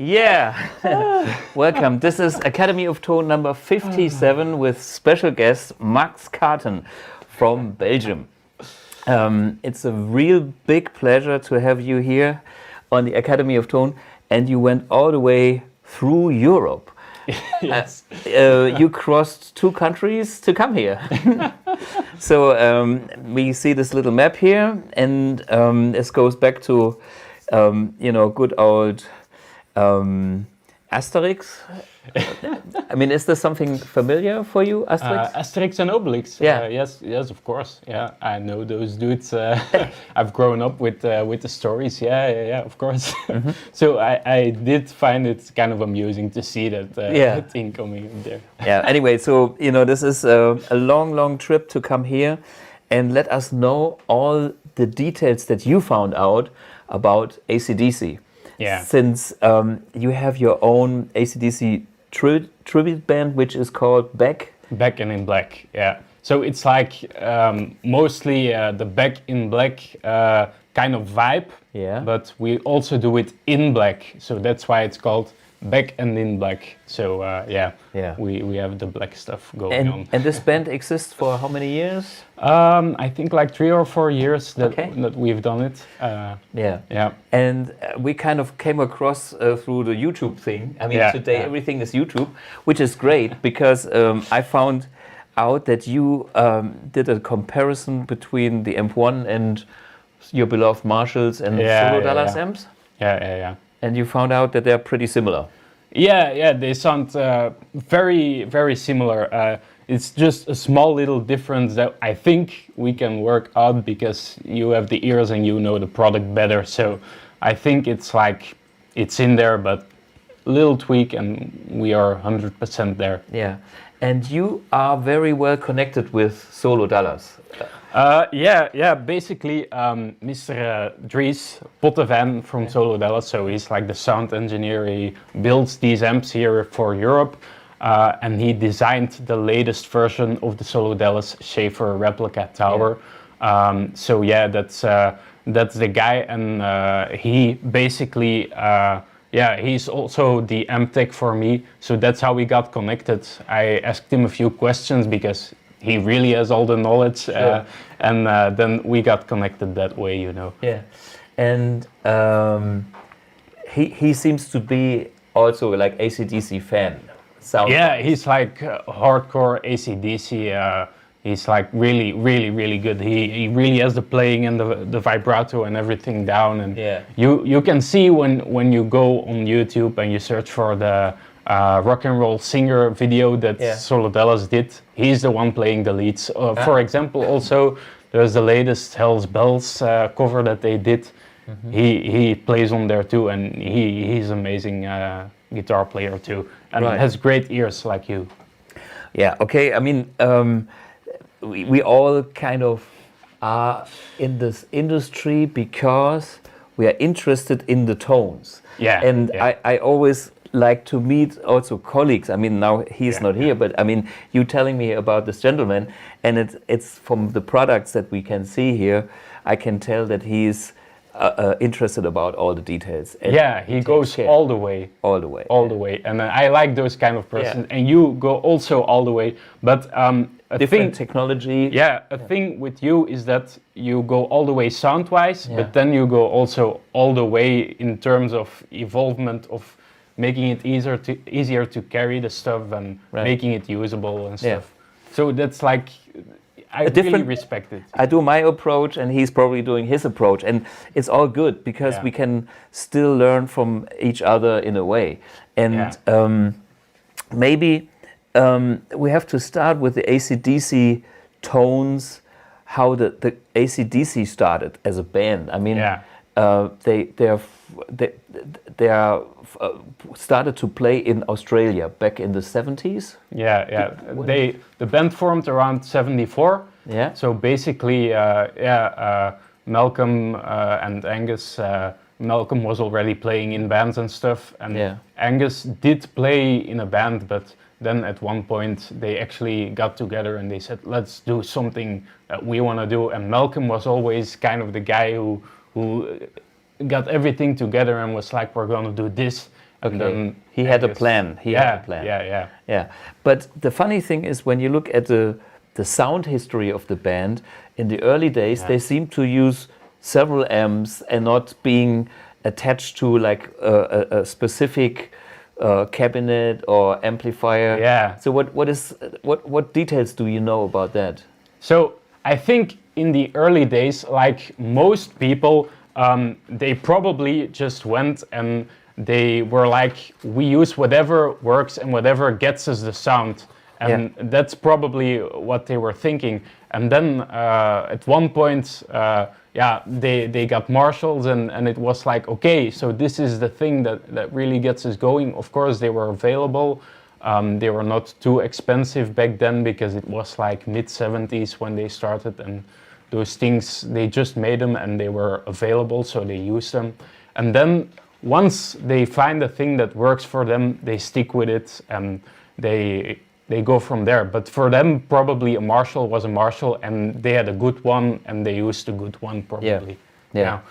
Yeah, welcome. This is Academy of Tone number 57 with special guest Max Carton from Belgium. It's a real big pleasure to have you here on the Academy of Tone, and you went all the way through Europe. Yes. You crossed 2 countries to come here. So we see this little map here, and this goes back to good old Asterix. I mean, is this something familiar for you, Asterix? Asterix and Obelix. Yeah. Yes, of course. Yeah, I know those dudes. I've grown up with the stories. Yeah, of course. Mm-hmm. So I did find it kind of amusing to see that thing coming there. Yeah. Anyway, so this is a long trip to come here, and let us know all the details that you found out about AC/DC. Yeah. Since you have your own AC/DC tribute band, which is called Back and in Black. Yeah. So it's like mostly the Back in Black kind of vibe. Yeah. But we also do it in black, so that's why it's called Back and in Black. So we have the black stuff going on. And this band exists for how many years? I think like 3 or 4 years that we've done it. Yeah. And we kind of came across through the YouTube thing. I mean, today everything is YouTube, which is great because I found out that you did a comparison between the AMP1 and your beloved Marshalls and Solo Dallas amps. Yeah. And you found out that they're pretty similar. Yeah, they sound very, very similar. It's just a small little difference that I think we can work out because you have the ears and you know the product better. So I think it's in there, but a little tweak and we are 100% there. Yeah, and you are very well connected with Solo Dallas. Basically, Mr. Dries Pottevan from Solo Dallas, so he's like the sound engineer. He builds these amps here for Europe, and he designed the latest version of the Solo Dallas Schaefer replica tower. Yeah. That's the guy, and he basically, he's also the amp tech for me, so that's how we got connected. I asked him a few questions because he really has all the knowledge, and then we got connected that way, Yeah, and he seems to be also like AC/DC fan. He's like hardcore AC/DC. He's like really good. He really has the playing and the vibrato and everything down. And you can see when you go on YouTube and you search for the rock and roll singer video that Solo Dallas did. He's the one playing the leads. For example, also there's the latest Hell's Bells cover that they did. Mm-hmm. He plays on there too, and he's amazing guitar player too, and has great ears like you. Yeah. Okay. I mean, we all kind of are in this industry because we are interested in the tones. I always like to meet also colleagues. I mean, now he's not here, but I mean, you telling me about this gentleman, and it's from the products that we can see here, I can tell that he's interested about all the details. And he goes all the way. All the way. And I like those kind of persons. And you go also all the way. But different technology. A thing with you is that you go all the way sound-wise, but then you go also all the way in terms of evolvement of making it easier to carry the stuff and making it usable and stuff. So that's like, I really respect it. I do my approach and he's probably doing his approach, and it's all good because we can still learn from each other in a way. And maybe we have to start with the AC/DC tones, how the AC/DC started as a band. I mean, they are started to play in Australia back in the 70s. The band formed around 74. So basically, Malcolm and Angus. Malcolm was already playing in bands and stuff, and Angus did play in a band, but then at one point they actually got together and they said, let's do something that we want to do. And Malcolm was always kind of the guy who got everything together and was like, we're going to do this. Okay. He had a plan. Yeah. But the funny thing is, when you look at the sound history of the band, in the early days, they seemed to use several amps and not being attached to like a specific cabinet or amplifier. Yeah. So what details do you know about that? So I think in the early days, like most people, they probably just went and they were like, we use whatever works and whatever gets us the sound. And that's probably what they were thinking. And then at one point, they got Marshalls and it was like, okay, so this is the thing that really gets us going. Of course, they were available. They were not too expensive back then because it was like mid-70s when they started, and those things, they just made them and they were available, so they used them. And then once they find a thing that works for them, they stick with it and they go from there. But for them, probably a Marshall was a Marshall, and they had a good one and they used a good one probably. Yeah.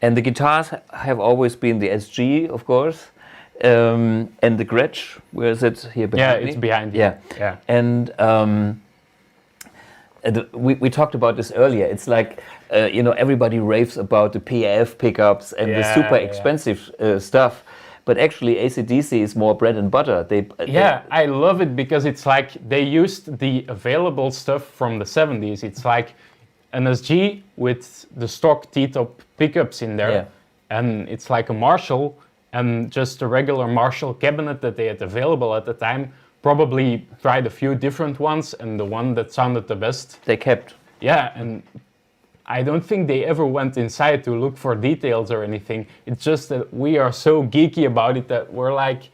And the guitars have always been the SG, of course. And the Gretsch, where is it? Here behind me? It's behind you. Yeah. And we talked about this earlier. It's like, everybody raves about the PAF pickups and the super expensive stuff. But actually, AC/DC is more bread and butter. I love it because it's like they used the available stuff from the 70s. It's like an SG with the stock T-top pickups in there. And it's like a Marshall and just a regular Marshall cabinet that they had available at the time. Probably tried a few different ones, and the one that sounded the best they kept. Yeah, and I don't think they ever went inside to look for details or anything. It's just that we are so geeky about it that we're like,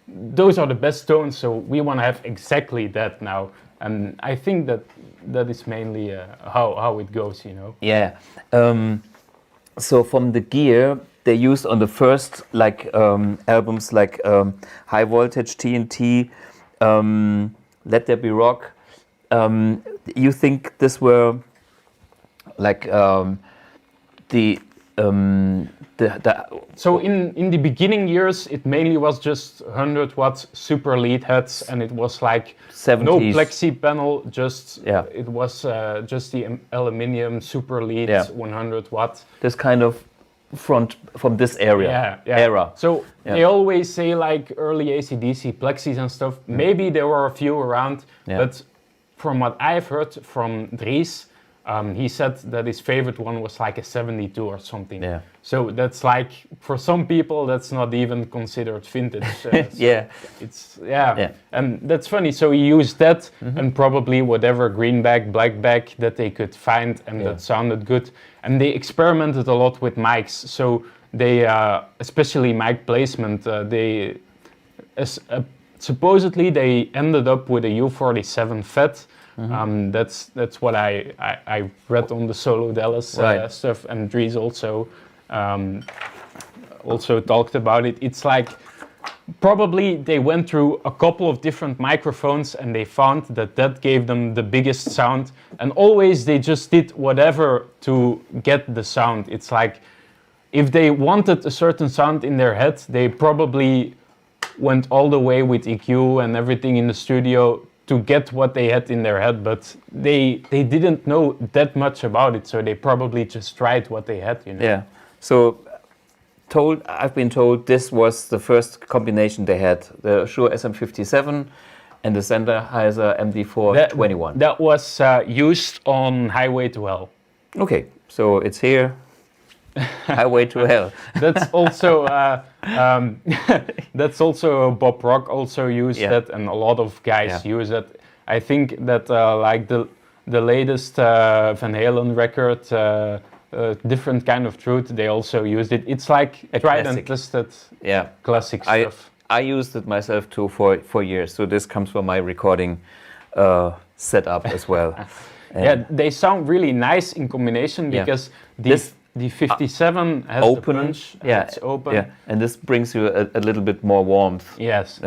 those are the best tones, so we want to have exactly that now. And I think that is mainly how it goes, Yeah. So from the gear they used on the first albums, like High Voltage, TNT, Let There Be Rock, you think this were like So in the beginning years, it mainly was just 100 watt super lead heads, and it was like 70s. No plexi panel, it was just the aluminium super lead 100 watt. This kind of from this era. So they always say like early AC/DC plexis and stuff. Maybe there were a few around, but from what I've heard from Dries, he said that his favorite one was like a 72 or something. So that's like, for some people, that's not even considered vintage. And that's funny. So he used that and probably whatever greenback, blackback that they could find, and that sounded good. And they experimented a lot with mics. So they, especially mic placement, suppostually they ended up with a U47 FET. That's what I read on the Solo Dallas stuff, and Dries also talked about it. It's like probably they went through a couple of different microphones and they found that gave them the biggest sound, and always they just did whatever to get the sound. It's like if they wanted a certain sound in their head, they probably went all the way with EQ and everything in the studio to get what they had in their head, but they didn't know that much about it, so they probably just tried what they had, Yeah. So I've been told this was the first combination they had, the Shure SM57 and the Sennheiser MD421. That was used on Highway to Hell. Okay, so it's here. Highway to Hell. That's also Bob Rock also used that, and a lot of guys use it. I think that like the latest Van Halen record, Different Kind of Truth, they also used it. It's like tried and tested classic stuff. I used it myself too for years, so this comes from my recording setup as well. They sound really nice in combination because the 57 has open, the punch, it's open. Yeah, and this brings you a little bit more warmth. Yes.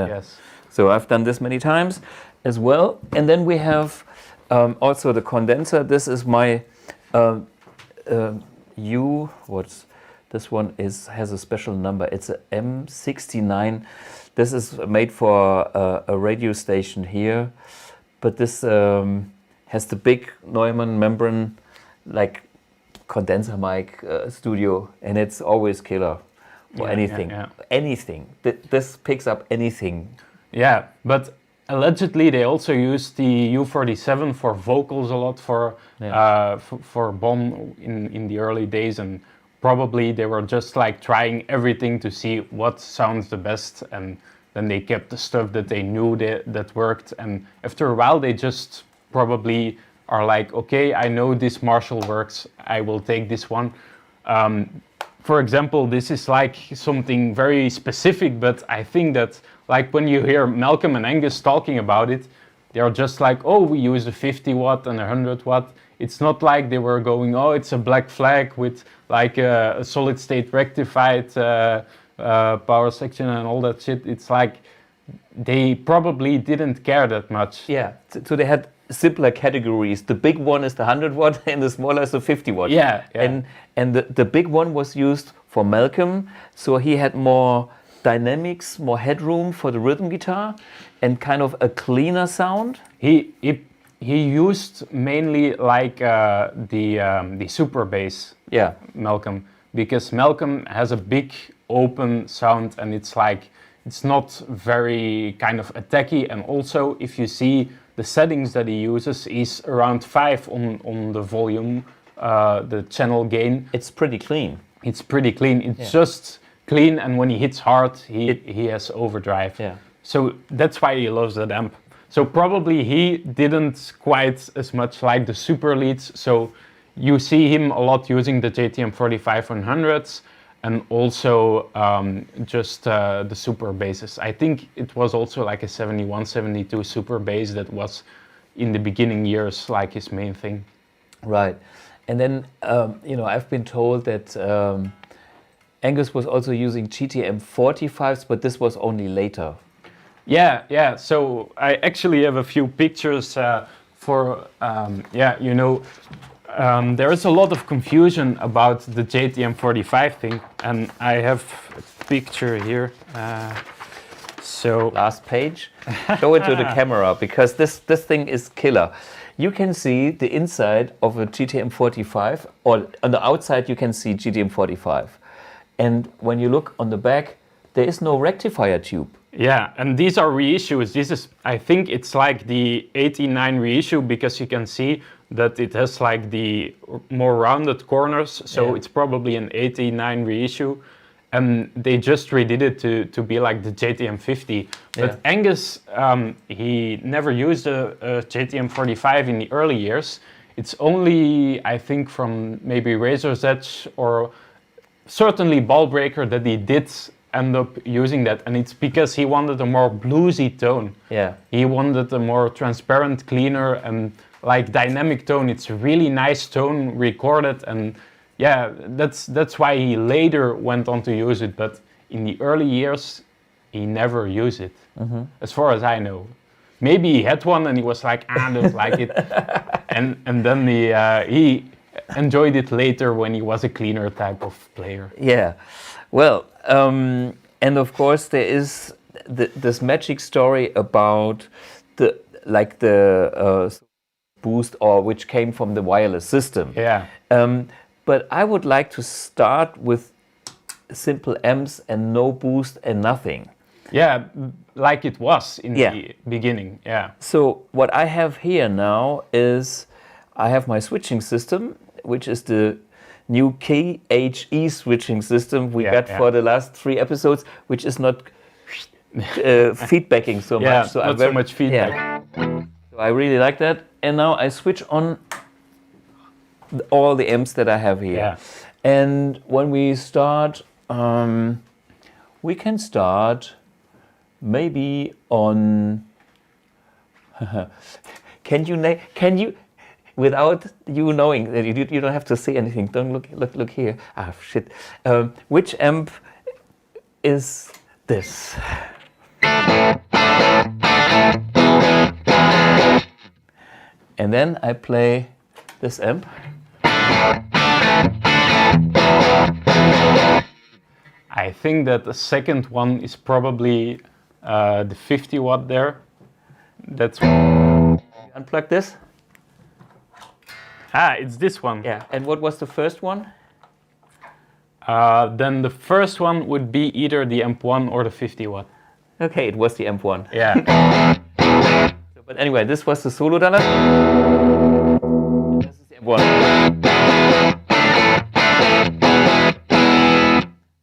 So I've done this many times as well. And then we have also the condenser. This is my This one has a special number. It's a M69. This is made for a radio station here, but this has the big Neumann membrane, like condenser mic studio, and it's always killer for anything. Anything. This picks up anything. Yeah, but allegedly they also use the U47 for vocals a lot for Bonn in the early days, and probably they were just like trying everything to see what sounds the best, and then they kept the stuff that they knew that worked, and after a while they just probably are like, okay, I know this Marshall works, I will take this one. For example, this is like something very specific, but I think that like when you hear Malcolm and Angus talking about it, they're just like, oh, we use a 50 watt and a 100 watt. It's not like they were going, oh, it's a black flag with like a solid state rectified power section and all that shit. It's like they probably didn't care that much. Yeah, so they had simpler categories. The big one is the 100 watt and the smaller is the 50 watt. Yeah. And the big one was used for Malcolm, so he had more dynamics, more headroom for the rhythm guitar, and kind of a cleaner sound. He used mainly like the super bass. Yeah, Malcolm, because Malcolm has a big open sound, and it's like it's not very kind of attacky. And also, if you see the settings that he uses, is around 5 on the volume, the channel gain. It's pretty clean. It's pretty clean. It's just clean, and when he hits hard, he has overdrive. Yeah. So that's why he loves that amp. So probably he didn't quite as much like the super leads. So you see him a lot using the JTM 45-100s, and also just the super basses. I think it was also like a 71, 72 super bass that was in the beginning years like his main thing. Right. And then, I've been told that Angus was also using GTM 45s, but this was only later. Yeah. So I actually have a few pictures there is a lot of confusion about the JTM 45 thing, and I have a picture here. So last page, show it to the camera, because this thing is killer. You can see the inside of a GTM 45, or on the outside you can see GTM 45. And when you look on the back, there is no rectifier tube. Yeah, and these are reissues. This is, I think it's like the 89 reissue, because you can see that it has like the more rounded corners. So it's probably an 89 reissue. And they just redid it to be like the JTM 50. But Angus, he never used a JTM 45 in the early years. It's only, I think, from maybe Razor's Edge or certainly Ballbreaker that he did end up using that. And it's because he wanted a more bluesy tone. Yeah. He wanted a more transparent, cleaner, and like dynamic tone. It's a really nice tone recorded, and yeah, that's why he later went on to use it, but in the early years, he never used it, as far as I know. Maybe he had one and he was like, I don't like it, and then he enjoyed it later when he was a cleaner type of player. Yeah, well, and of course there is this magic story about the boost, or which came from the wireless system. Yeah. But I would like to start with simple amps and no boost and nothing. Yeah, like it was in the beginning, yeah. So what I have here now is, I have my switching system, which is the new KHE switching system we got for the last 3 episodes, which is not feedbacking so much. So not so much feedback. Yeah. So I really like that. And now I switch on all the amps that I have here. Yeah. And when we start, we can start maybe on. Can you, without you knowing, you don't have to say anything. Don't look here. Ah, shit. Which amp is this? And then I play this amp. I think that the second one is probably the 50 watt there. That's unplug this. It's this one. Yeah. And what was the first one? Then the first one would be either the AMP1 or the 50 watt. Okay, it was the AMP1. Yeah. But anyway, this was the solo dollar. This is the AMP1.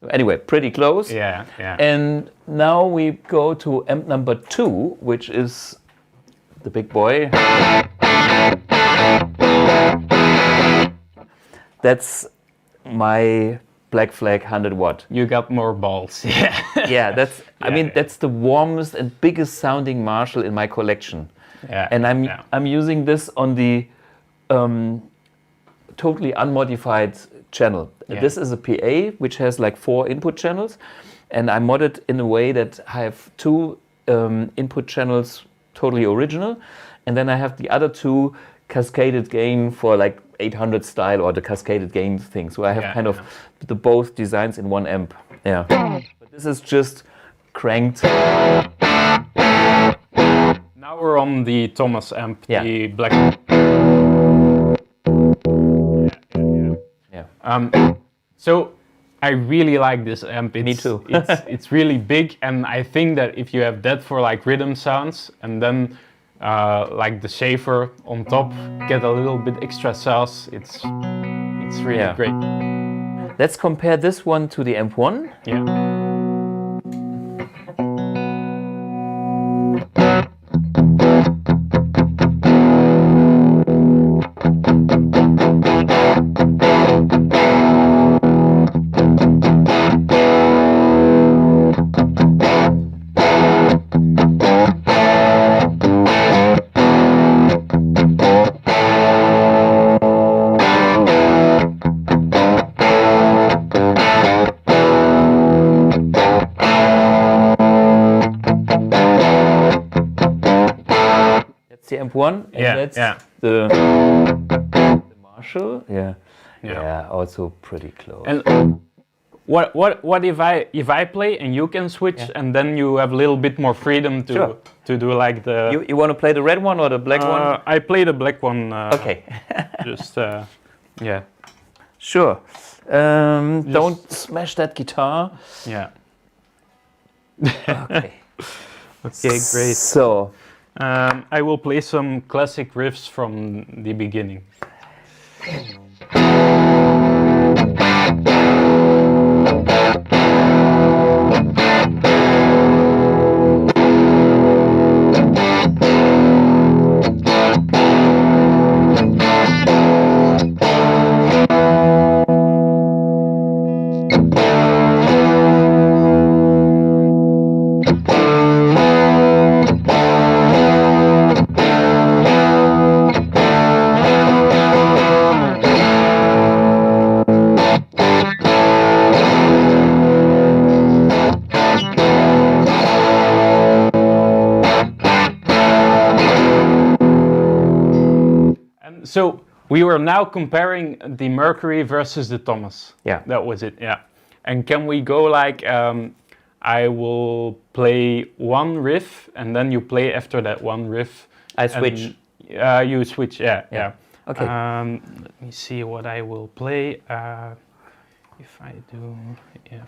So anyway, pretty close. Yeah, yeah. And now we go to amp number 2, which is the big boy. That's my Black Flag 100 watt. You got more balls. Yeah. Yeah, that's. I mean, that's the warmest and biggest sounding Marshall in my collection. Yeah. And I'm using this on the totally unmodified channel. Yeah. This is a PA which has like 4 input channels, and I modded in a way that I have 2 input channels totally original, and then I have the other 2 cascaded gain for like 800 style or the cascaded gain thing. So I have kind of the both designs in one amp. Yeah. But this is just cranked. Now we're on the Thomas amp, the black. Yeah. So I really like this amp. Me too. It's really big, and I think that if you have that for like rhythm sounds, and then like the shaver on top, get a little bit extra sauce, it's really great. Let's compare this one to the AMP1. Yeah. The AMP1, and that's the Marshall. Yeah, also pretty close. And what if I play and you can switch, and then you have a little bit more freedom to do like the. You want to play the red one or the black one? I play the black one. Okay. Just yeah. Sure. Don't smash that guitar. Yeah. Okay. Okay, great. So. I will play some classic riffs from the beginning. So we were now comparing the Mercury versus the Thomas. Yeah. That was it, yeah. And can we go like, I will play one riff and then you play after that one riff. I switch. You switch, yeah. Okay. Let me see what I will play. If I do, yeah.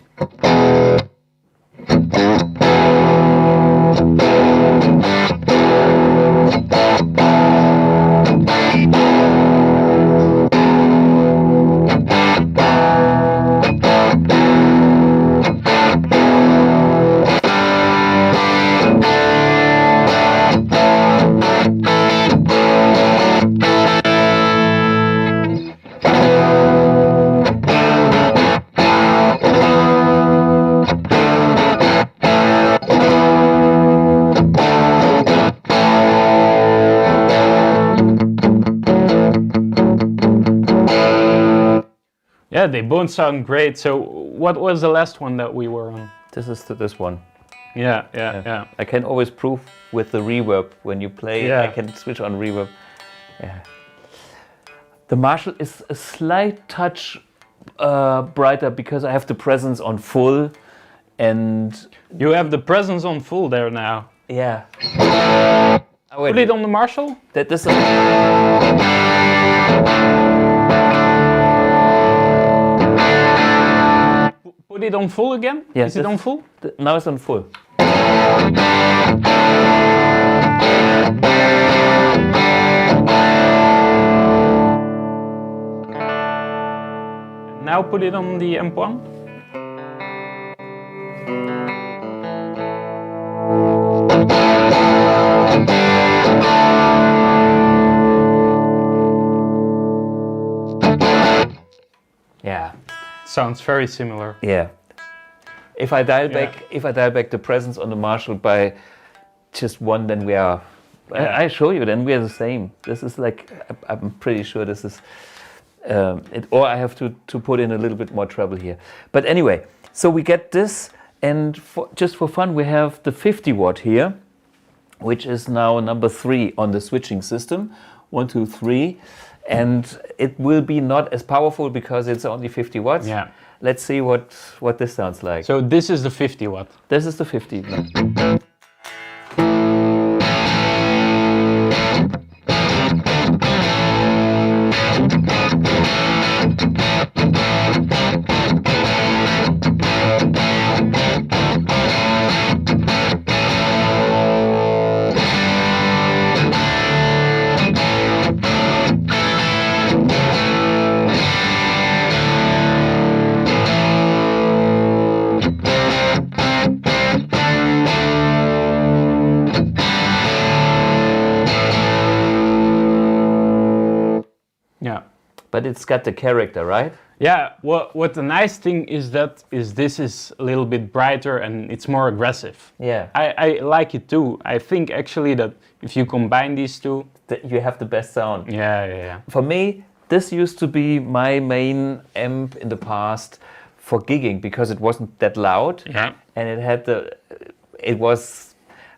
Yeah, they both sound great. So what was the last one that we were on? This is this one. Yeah. I can always prove with the reverb when you play. Yeah. I can switch on reverb. Yeah. The Marshall is a slight touch brighter because I have the presence on full, and you have the presence on full there now. Yeah. Put it on the Marshall. This is Put it on full again. Yeah, is it on full? Now it's on full. Now put it on the AMP1. Yeah. Sounds very similar. Yeah. If I dial back the presence on the Marshall by just one, then we are. I show you. Then we are the same. This is like, I'm pretty sure this is. Or I have to put in a little bit more treble here. But anyway, so we get this, and just for fun, we have the 50 watt here, which is now number 3 on the switching system. 1, 2, 3. And it will be not as powerful because it's only 50 watts. Yeah. Let's see what this sounds like. So this is the 50 watt. This is the 50. Yeah. But it's got the character, right? Yeah, what the nice thing is this is a little bit brighter and it's more aggressive. Yeah. I like it too. I think actually that if you combine these two, you have the best sound. Yeah. For me, this used to be my main amp in the past for gigging because it wasn't that loud. Yeah. And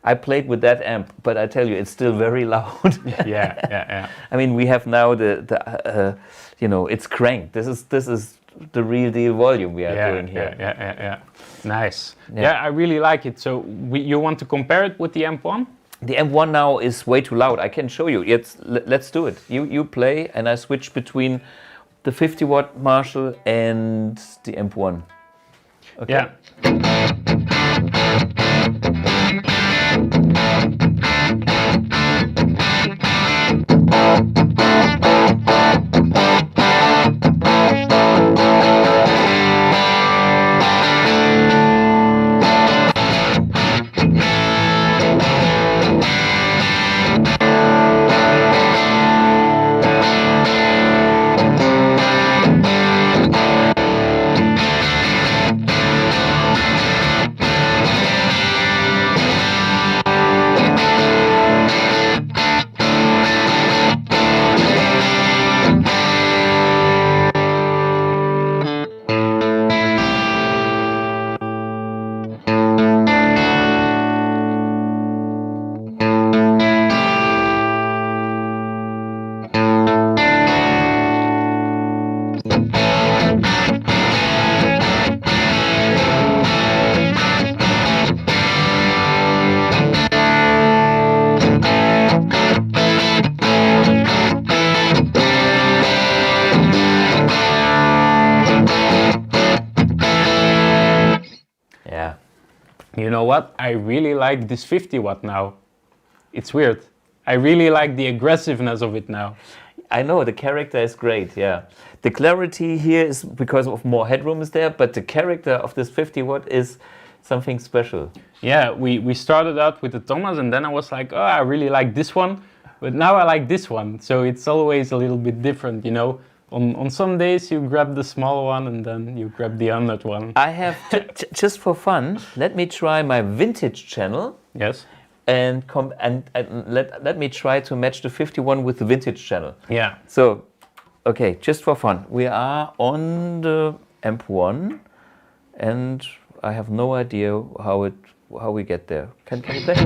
I played with that amp, but I tell you, it's still very loud. Yeah. I mean, we have now it's cranked. This is the real deal volume we are doing here. Yeah. Nice. Yeah, I really like it. So you want to compare it with the AMP1? The AMP1 now is way too loud. I can show you. Let's do it. You play, and I switch between the 50 watt Marshall and the AMP1. Okay. Yeah. You know what? I really like this 50 watt now. It's weird. I really like the aggressiveness of it now. I know, the character is great, yeah. The clarity here is because of more headroom is there, but the character of this 50 watt is something special. Yeah, we started out with the Thomas and then I was like, oh, I really like this one, but now I like this one. So it's always a little bit different, you know. On some days you grab the small one and then you grab the 100 one. I have, just for fun, let me try my vintage channel. Yes. And let me try to match the 51 with the vintage channel. Yeah. So, okay, just for fun, we are on the AMP1, and I have no idea how we get there. Can you play?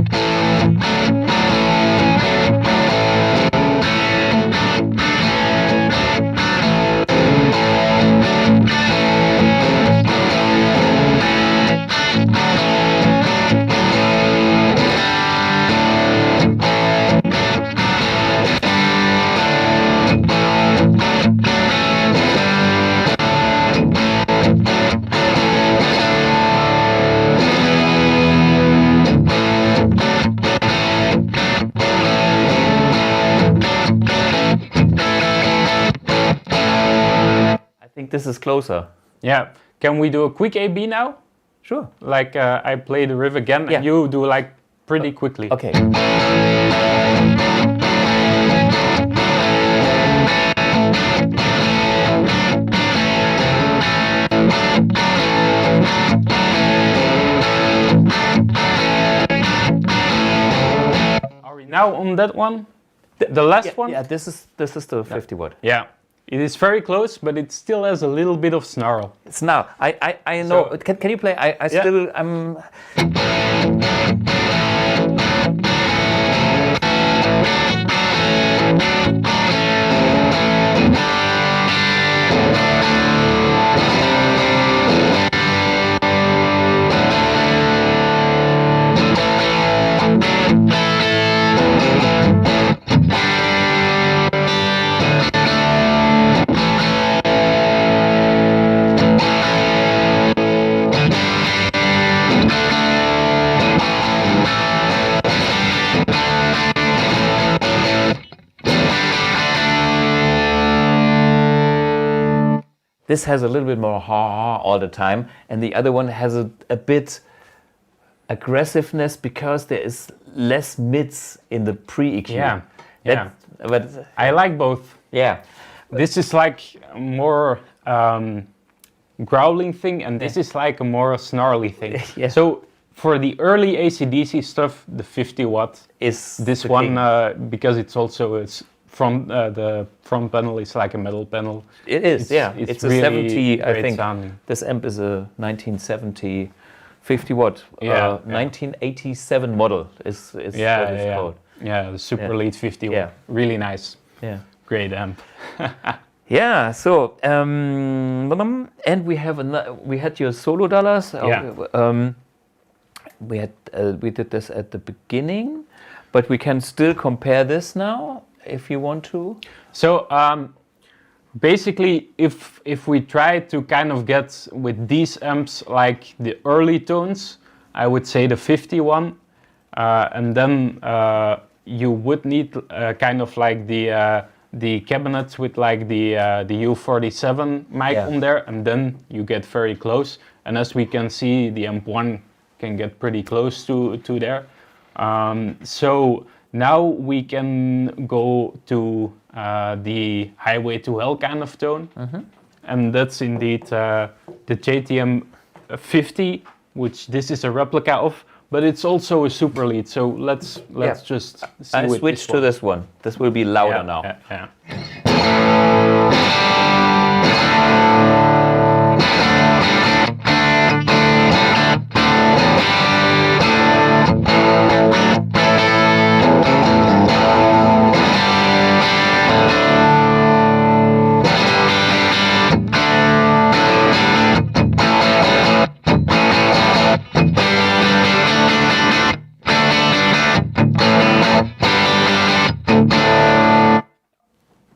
this is closer. Yeah. Can we do a quick A/B now? Sure. Like I play the riff again, and you do like pretty quickly. Okay. Are we now on that one? The last one? Yeah, this is the 50 watt. Yeah. It is very close, but it still has a little bit of snarl. It's now. I know. So, can you play? I still I'm. This has a little bit more ha all the time, and the other one has a bit aggressiveness because there is less mids in the pre-EQ. Yeah, yeah. But I like both. Yeah. This is like more growling thing, and this is like a more snarly thing. Yeah. So for the early AC/DC stuff, the 50 watt is this one because it's also the front panel is like a metal panel. It is, it's a really 70, I think. Sounding. This amp is a 1970 50 watt, 1987 model is what it's called. Yeah, the superlead 50 watt. Really nice. Yeah. Great amp. Yeah, so and we had your solo dollars. We did this at the beginning, but we can still compare this now if you want to. So basically, if we try to kind of get with these amps like the early tones, I would say the 51, and then you would need kind of like the cabinets with like the U47 mic on there, and then you get very close. And as we can see, the AMP1 can get pretty close to there. So now we can go to the Highway to Hell kind of tone, and that's indeed the JTM 50, which this is a replica of, but it's also a super lead. So let's just see. I switch to this one. This will be louder now. Yeah.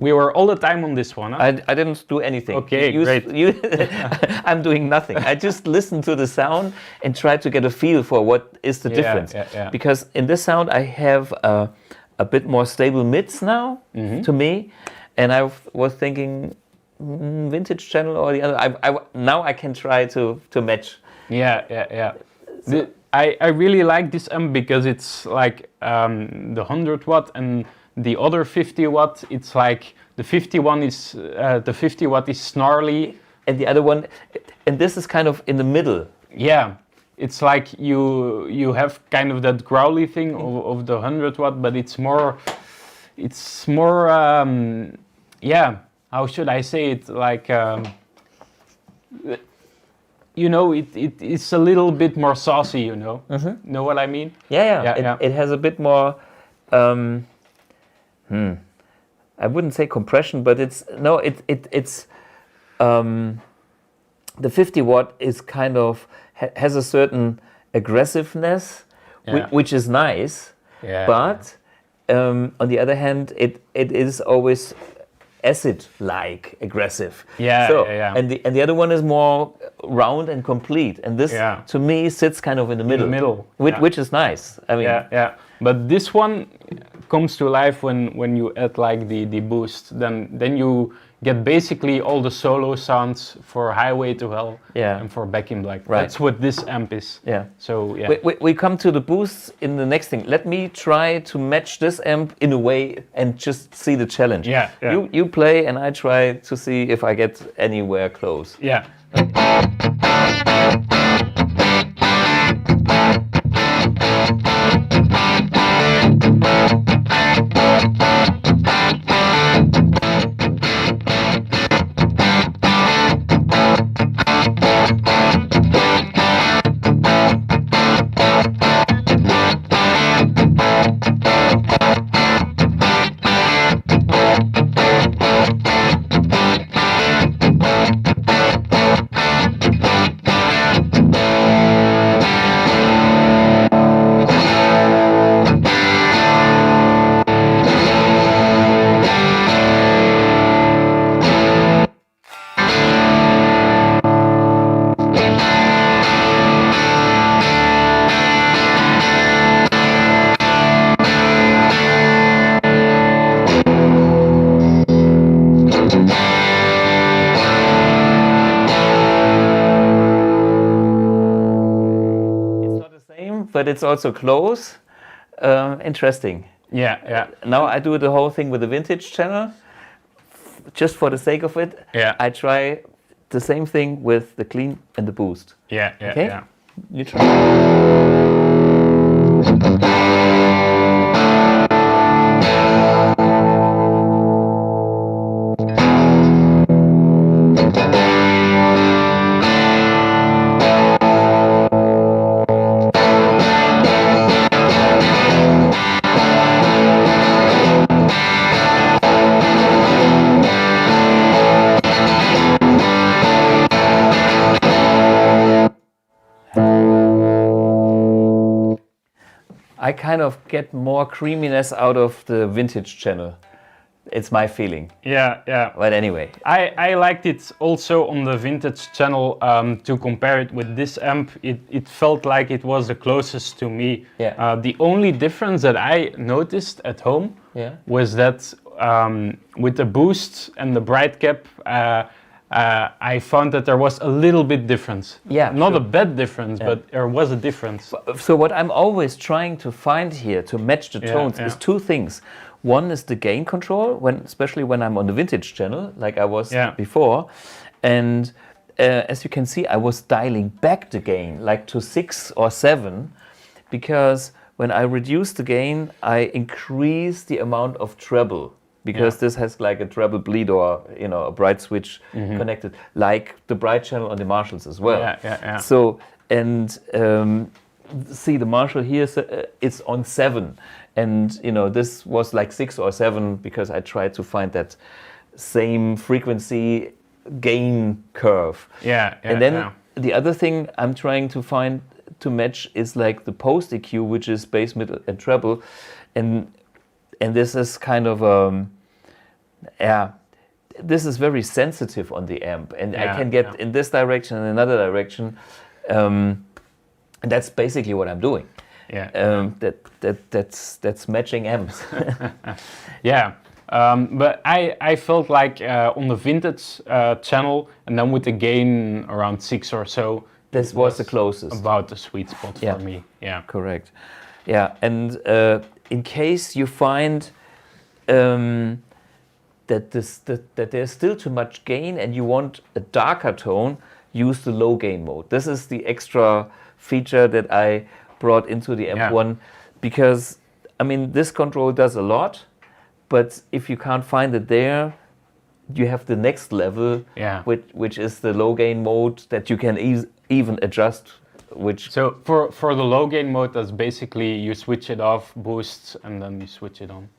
We were all the time on this one, huh? I didn't do anything. Okay, great. I'm doing nothing. I just listen to the sound and try to get a feel for what is the difference. Yeah. Because in this sound I have a bit more stable mids now, to me, and I was thinking vintage channel or the other. Now I can try to match. Yeah. So, I really like this amp because it's like the 100 watt and the other 50 watt. It's like the 51 is the 50 watt is snarly, and the other one, and this is kind of in the middle. Yeah, it's like you have kind of that growly thing of the 100 watt, but it's more. How should I say it? Like. It's a little bit more saucy, you know. Know what I mean? Yeah. It has a bit more. I wouldn't say compression, but it's the 50 watt is kind of has a certain aggressiveness, which is nice. Yeah. But on the other hand, it is always acid-like aggressive. Yeah. And the other one is more round and complete, and this to me sits kind of in the middle. Which is nice. I mean, yeah. But this one comes to life when you add like the boost. Then get basically all the solo sounds for Highway to Hell and for Back in Black. Right. That's what this amp is. Yeah. So yeah. We come to the boosts in the next thing. Let me try to match this amp in a way and just see the challenge. Yeah. You play and I try to see if I get anywhere close. Yeah. But it's also close. Interesting. Yeah. Now I do the whole thing with the vintage channel. Just for the sake of it, I try the same thing with the clean and the boost. Yeah. Okay? You try. I kind of get more creaminess out of the vintage channel. It's my feeling. Yeah. But anyway. I liked it also on the vintage channel to compare it with this amp. It felt like it was the closest to me. Yeah. The only difference that I noticed at home was that with the boost and the bright cap, I found that there was a little bit difference. Yeah, not a bad difference, but there was a difference. So what I'm always trying to find here to match the tones is two things. One is the gain control, especially when I'm on the vintage channel, like I was before. And as you can see, I was dialing back the gain, like to 6 or 7, because when I reduce the gain, I increase the amount of treble. Because this has like a treble bleed or a bright switch connected, like the bright channel on the Marshalls as well. Yeah. So see the Marshall here, it's on 7, and this was like 6 or 7 because I tried to find that same frequency gain curve. And then the other thing I'm trying to find to match is like the post EQ, which is bass, mid, and treble, and this is kind of this is very sensitive on the amp, and I can get in this direction and another direction, and that's basically what I'm doing. That's matching amps. But I felt like on the vintage channel, and then with the gain around 6 or so, this was the closest. About the sweet spot for me. Yeah, correct. Yeah, and in case you find that there's still too much gain and you want a darker tone, use the low gain mode. This is the extra feature that I brought into the AMP1 because, I mean, this control does a lot, but if you can't find it there, you have the next level, which is the low gain mode that you can even adjust. So for the low gain mode, that's basically you switch it off, boost, and then you switch it on.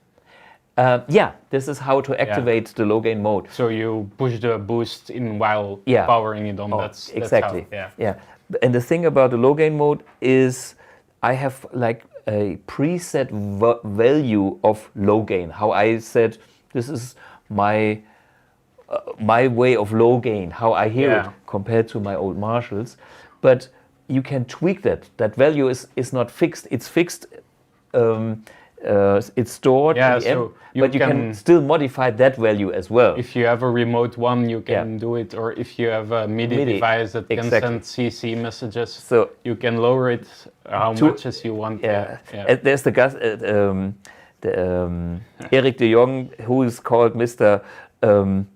This is how to activate the low gain mode. So you push the boost in while powering it on. That's exactly. How, And the thing about the low gain mode is I have like a preset value of low gain. How I said this is my way of low gain, how I hear it compared to my old Marshalls. But you can tweak that. That value is not fixed. It's fixed it's stored in the amp, but you can still modify that value as well. If you have a remote one, you can do it, or if you have a MIDI device that can send CC messages, so you can lower it how much as you want. And there's the guy, Eric de Jong, who is called Mr.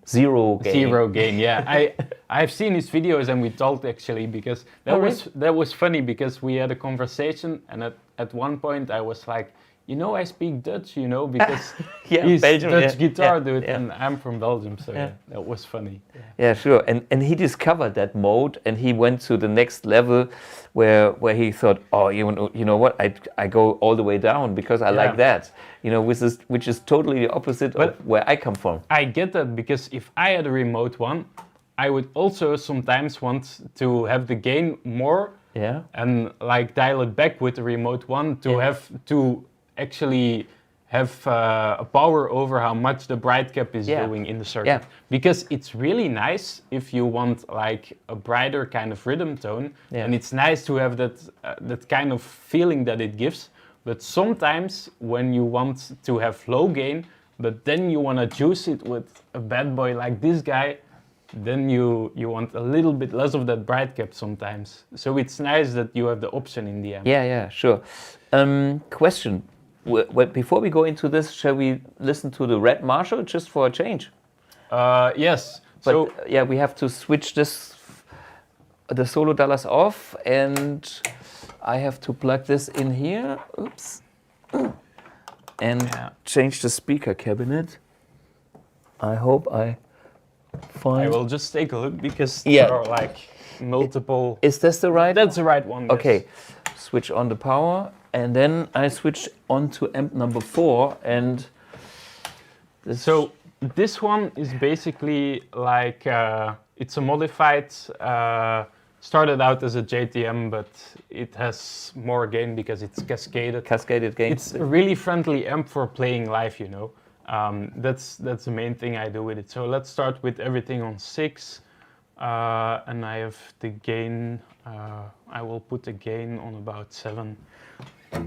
Zero Gain. Zero Gain, yeah. I've seen his videos, and we talked actually, because that was funny, because we had a conversation, and at one point I was like, you know, I speak Dutch, you know, because he's Belgium, Dutch guitar dude, and I'm from Belgium, so that was funny. Yeah, sure. And he discovered that mode, and he went to the next level, where he thought, oh, you know what, I go all the way down because I like that, you know, which is totally the opposite of where I come from. I get that, because if I had a remote one, I would also sometimes want to have the gain more, and like dial it back with the remote one to have to actually have a power over how much the bright cap is doing in the circuit. Because it's really nice if you want like a brighter kind of rhythm tone, and it's nice to have that kind of feeling that it gives. But sometimes when you want to have low gain, but then you want to juice it with a bad boy like this guy, then you want a little bit less of that bright cap sometimes. So it's nice that you have the option in the amp. Yeah, sure. Question. Before we go into this, shall we listen to the Red Marshall just for a change? Yes. But we have to switch the solo dollars off, and I have to plug this in here. Oops. And change the speaker cabinet. I hope I find... I will just take a look, because there are like multiple... Is this the right? That's the right one. Okay. Switch on the power. And then I switch on to amp number 4, and so this one is basically like it's a modified. Started out as a JTM, but it has more gain because it's cascaded. Cascaded gain. It's a really friendly amp for playing live, you know. That's the main thing I do with it. So let's start with everything on 6, and I have the gain. I will put the gain on about 7. Is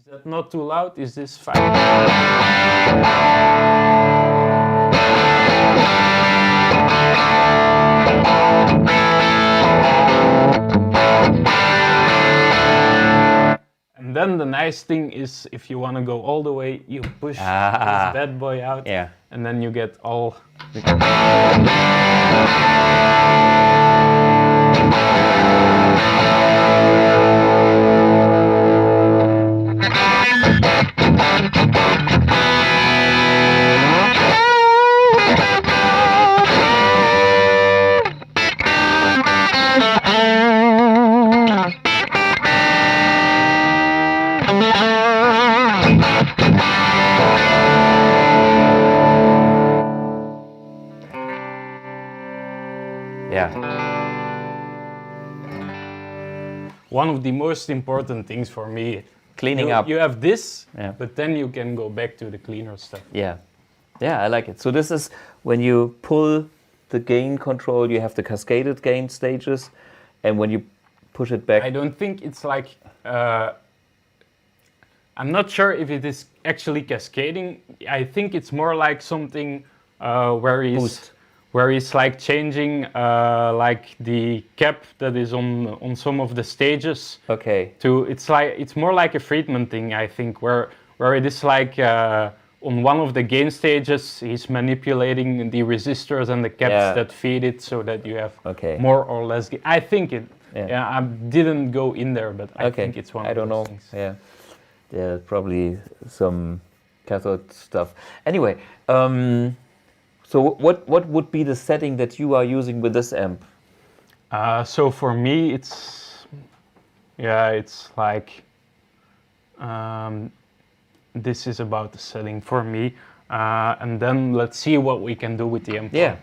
that not too loud? Is this fine? And then the nice thing is, if you want to go all the way, you push this bad boy out, and then you get all... One of the most important things for me, cleaning up. You have this, but then you can go back to the cleaner stuff. Yeah, I like it. So this is when you pull the gain control, you have the cascaded gain stages, and when you push it back... I don't think it's like... I'm not sure if it is actually cascading. I think it's more like something where he's like changing like the cap that is on some of the stages. Okay. It's more like a Friedman thing, I think, where it is like on one of the gain stages he's manipulating the resistors and the caps that feed it so that you have more or less gain. I think it. Yeah, I didn't go in there, but I think it's one of those things. Yeah, there's probably some cathode stuff. Anyway. So what would be the setting that you are using with this amp? So for me, it's like this is about the setting for me, and then let's see what we can do with the amp. Yeah.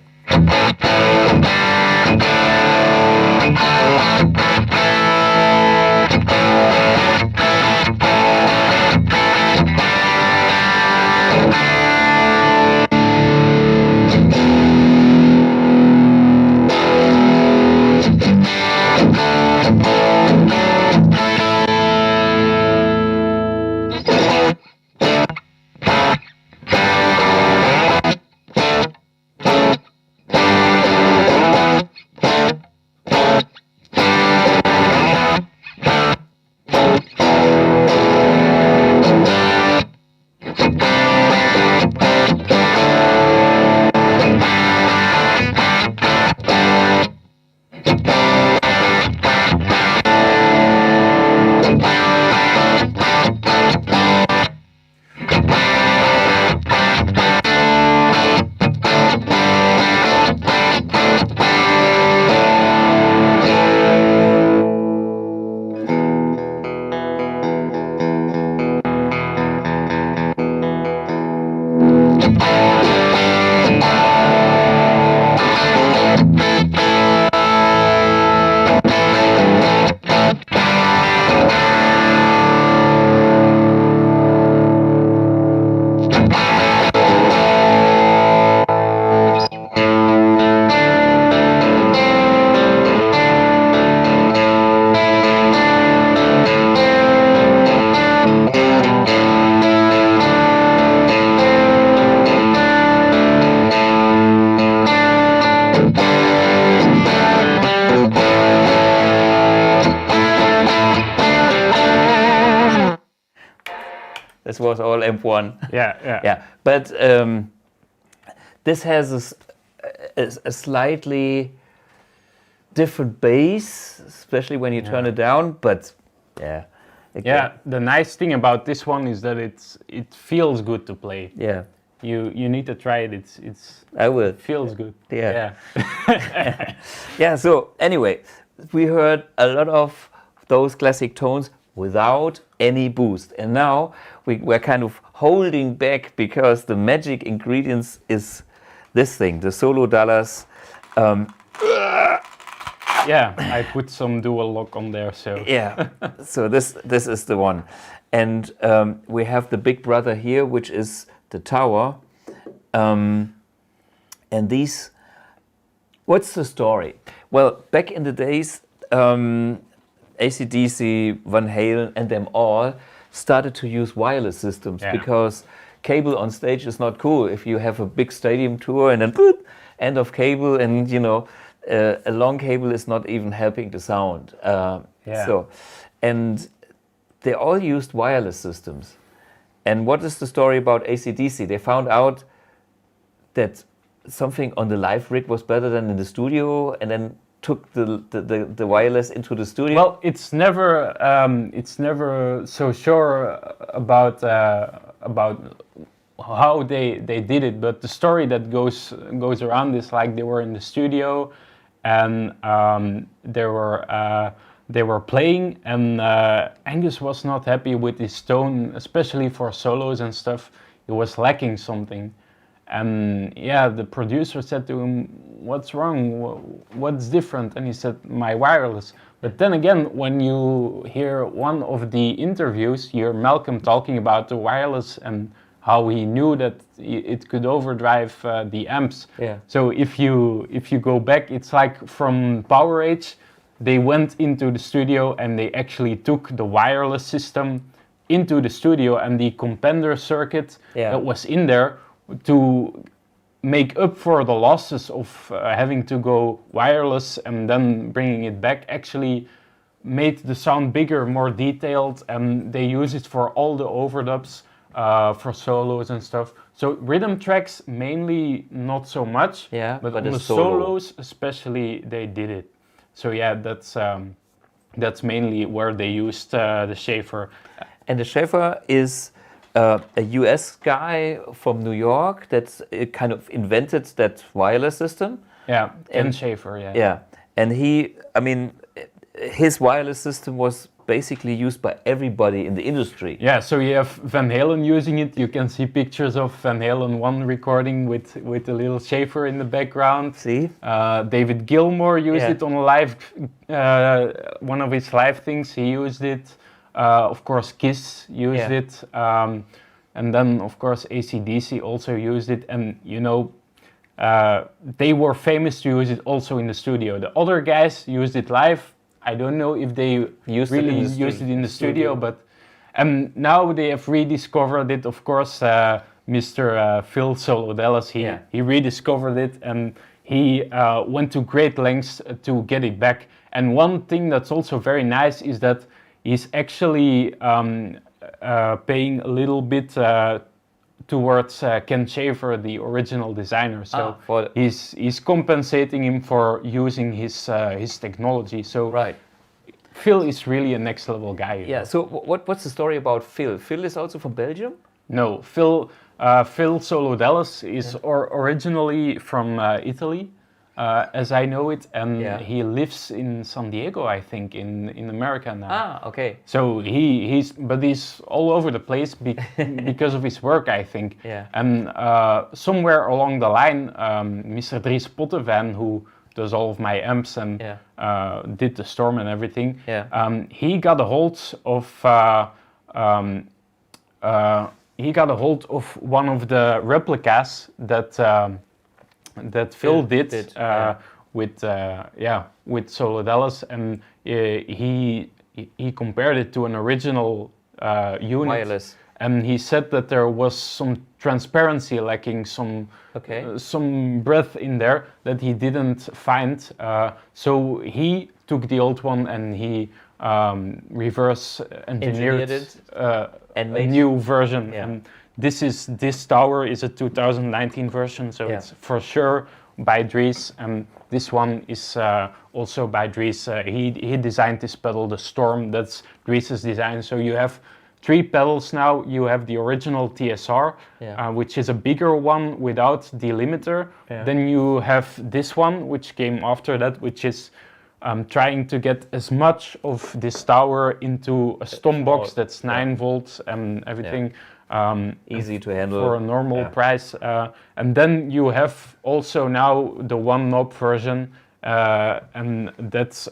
This was all AMP1. Yeah. But this has a slightly different bass, especially when you turn it down. But yeah. Yeah, the nice thing about this one is that it feels good to play. Yeah. You need to try it. I will. It feels good. Yeah. Yeah, so anyway, we heard a lot of those classic tones without any boost. And now we're kind of holding back because the magic ingredients is this thing, the solo dollars. Yeah, I put some dual lock on there, so. Yeah, so this is the one. And we have the big brother here, which is the tower. And these, what's the story? Well, back in the days, AC/DC, Van Halen, and them all started to use wireless systems because cable on stage is not cool. If you have a big stadium tour and then boop, end of cable, and you know, a long cable is not even helping the sound. So, and they all used wireless systems. And what is the story about AC/DC? They found out that something on the live rig was better than in the studio, and then took the wireless into the studio. Well, it's never so sure about how they did it, but the story that goes around is like they were in the studio, and they were playing, and Angus was not happy with his tone, especially for solos and stuff. He was lacking something. And yeah, the producer said to him, "What's wrong? What's different?" And he said, "My wireless." But then again, when you hear one of the interviews, you hear Malcolm talking about the wireless and how he knew that it could overdrive the amps. Yeah. So if you go back, it's like from Power Age, they went into the studio and they actually took the wireless system into the studio, and the compender circuit that was in there, to make up for the losses of having to go wireless and then bringing it back, actually made the sound bigger, more detailed, and they use it for all the overdubs, for solos and stuff. So rhythm tracks mainly not so much, but on the solos especially they did it. So yeah, that's mainly where they used the Schaefer. And the Schaefer is a US guy from New York that's kind of invented that wireless system. Yeah, Ken Schaefer, Yeah, and his wireless system was basically used by everybody in the industry. Yeah, so you have Van Halen using it. You can see pictures of Van Halen 1 recording with a little Schaefer in the background. See? David Gilmour used it on a live, one of his live things, he used it. Of course, Kiss used it, and then of course AC/DC also used it, and you know, they were famous to use it also in the studio. The other guys used it live. I don't know if they used it in the studio, but now they have rediscovered it. Of course, Mr. Phil Solodellis, he rediscovered it, and he went to great lengths to get it back. And one thing that's also very nice is that he's actually paying a little bit towards Ken Schaefer, the original designer. So he's compensating him for using his technology. So Phil is really a next level guy. Yeah. So what's the story about Phil? Phil is also from Belgium? No, Phil Solodellis is originally from Italy. As I know it, and he lives in San Diego, I think, in America now. Ah, okay. So he's all over the place because of his work, I think. Yeah. And somewhere along the line, Mr. Dries Pottevan, who does all of my amps and did the Storm and everything, he got a hold of one of the replicas that Phil did with Solodellis, and he compared it to an original unit. Wireless. And he said that there was some transparency lacking, some breadth in there that he didn't find. So he took the old one and he reverse engineered it, and a new version. Yeah. And this tower is a 2019 version, so it's for sure by Dries, and this one is also by Dries. He designed this pedal, the Storm. That's Dries's design. So you have 3 pedals now. You have the original TSR, which is a bigger one without delimiter. Then you have this one, which came after that, which is trying to get as much of this tower into a stomp box that's 9 volts and everything. Easy to handle for a normal price. And then you have also now the 1 knob version, and that's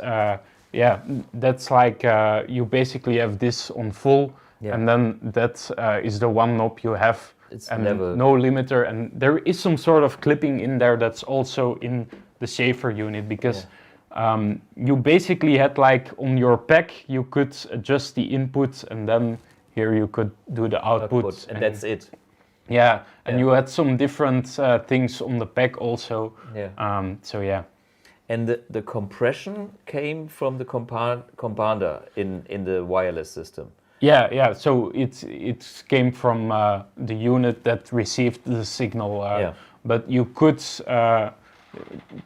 that's like you basically have this on full. And then that is the 1 knob you have, and no limiter. And there is some sort of clipping in there that's also in the Schaefer unit, because you basically had like on your pack, you could adjust the input, and then here you could do the output. And that's it. Yeah, and you had some different things on the pack also. So yeah. And the compression came from the compounder in the wireless system. Yeah. So it came from the unit that received the signal. But you could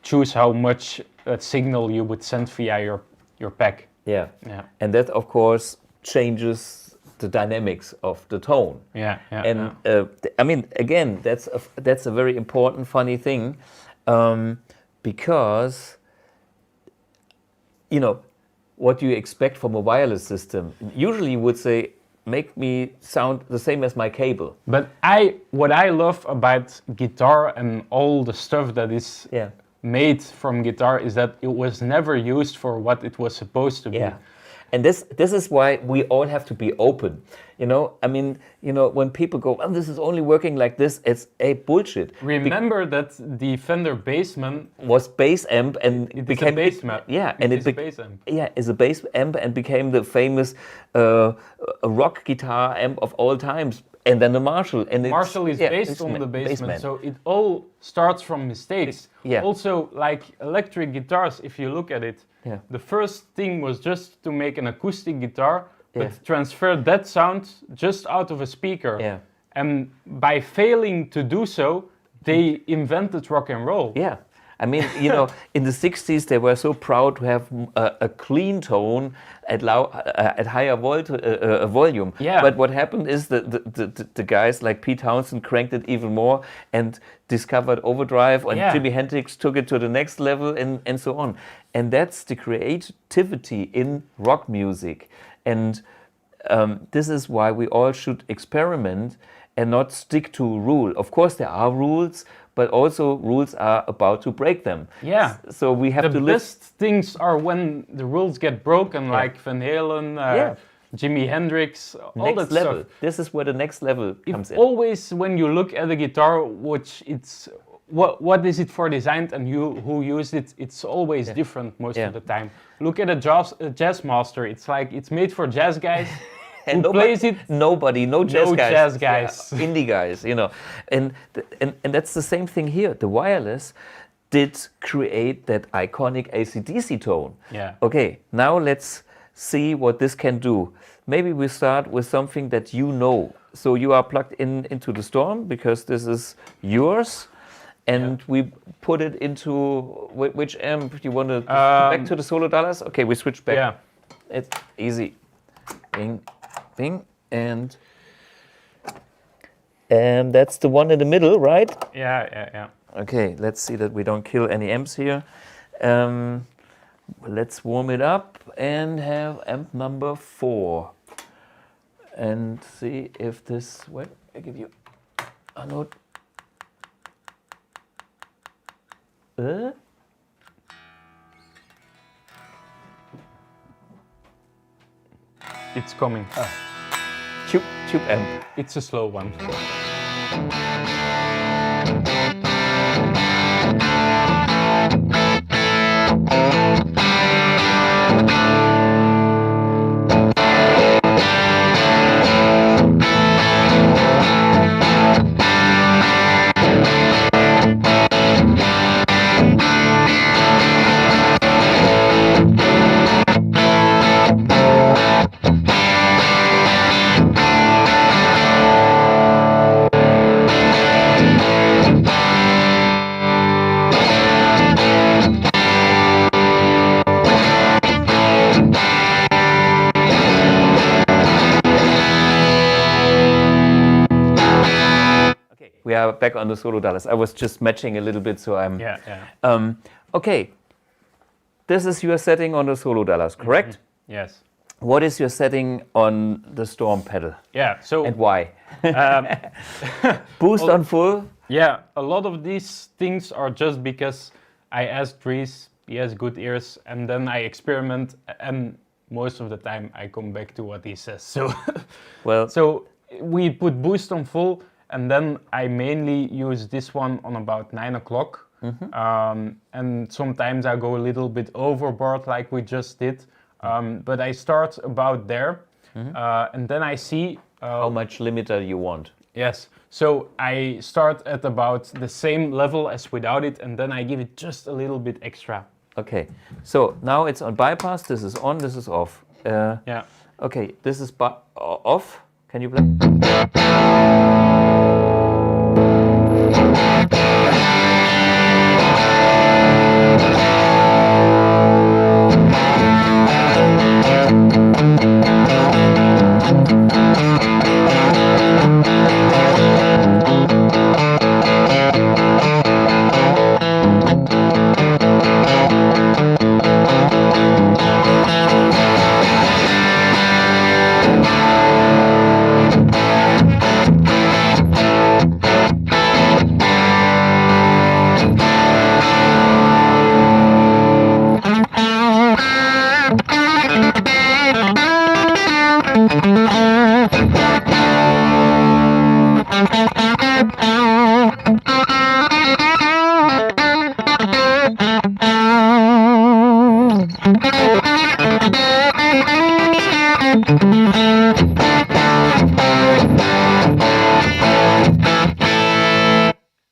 choose how much signal you would send via your pack. Yeah. And that, of course, changes the dynamics of the tone. I mean, again, that's a very important, funny thing, because what you expect from a wireless system. Usually you would say, make me sound the same as my cable. But what I love about guitar and all the stuff that is made from guitar is that it was never used for what it was supposed to be. And this is why we all have to be open. I mean, when people go, well, this is only working like this, it's a bullshit. Remember that the Fender Bassman was bass amp and it became a bass amp. And it's a bass amp. Is a bass amp and became the famous rock guitar amp of all times. And then the Marshall. And Marshall is based on the Bassman, so it all starts from mistakes. Also, like electric guitars, if you look at it, the first thing was just to make an acoustic guitar, but transfer that sound just out of a speaker. And by failing to do so, they invented rock and roll. I mean, in the 60s, they were so proud to have a clean tone at higher volume. But what happened is that the guys like Pete Townsend cranked it even more and discovered overdrive, and Jimi Hendrix took it to the next level, and so on. And that's the creativity in rock music. And this is why we all should experiment and not stick to a rule. Of course, there are rules, but also rules are about to break them. So we have to live. The best things are when the rules get broken, like Van Halen, Jimi Hendrix, all that level. stuff. This is where the next level comes in. Always, when you look at a guitar, which it's what is it for designed and who used it, it's always different most of the time. Look at a jazz master. It's like it's made for jazz guys. And who plays it? No jazz guys. Indie guys, and that's the same thing here. The wireless did create that iconic AC/DC tone. Okay, now let's see what this can do. Maybe we start with something that So you are plugged into the Storm because this is yours. And we put it into which amp? You want to back to the Solo Dollars? Okay, we switch back. It's easy. Bing, bing, and that's the one in the middle, right? Yeah. Okay, let's see that we don't kill any amps here. Let's warm it up and have amp number 4. And see if this. Wait, I give you a note. It's coming. Tube amp. It's a slow one. are back on the solo Dallas. I was just matching a little bit, so I'm... okay, this is your setting on the solo Dallas, correct? Yes. What is your setting on the Storm pedal? Yeah, so... And why? Boost on full? Yeah, a lot of these things are just because I asked Reese, he has good ears, and then I experiment, and most of the time I come back to what he says. So, so we put boost on full, and then I mainly use this one on about 9 o'clock. And sometimes I go a little bit overboard like we just did. But I start about there, and then I see... how much limiter you want. Yes, so I start at about the same level as without it, and then I give it just a little bit extra. Okay, so now it's on bypass, this is on, this is off. Yeah. Okay, this is off. Can you play?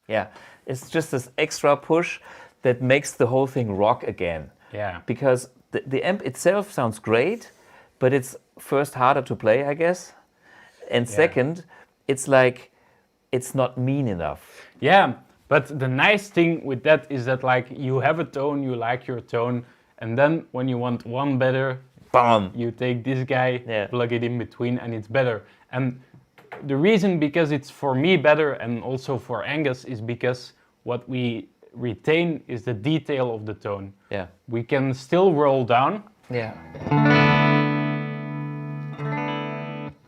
Yeah, it's just this extra push that makes the whole thing rock again. Yeah. Because the amp itself sounds great, but it's first harder to play, I guess. And second, it's like, it's not mean enough. Yeah, but the nice thing with that is that like you have a tone, you like your tone, and then when you want one better, bam, you take this guy, plug it in between, and it's better. And the reason because it's for me better and also for Angus is because what we retain is the detail of the tone. Yeah. We can still roll down. Yeah.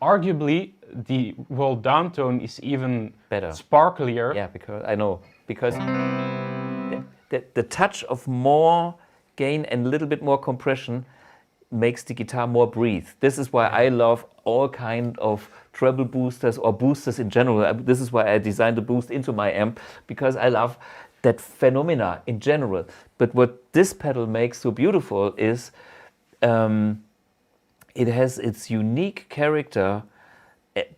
Arguably, the roll down tone is even better, sparklier. Yeah, because I know, because the touch of more gain and a little bit more compression makes the guitar more breathe. This is why I love all kind of treble boosters or boosters in general. This is why I designed the boost into my amp, because I love that phenomena in general. But what this pedal makes so beautiful is it has its unique character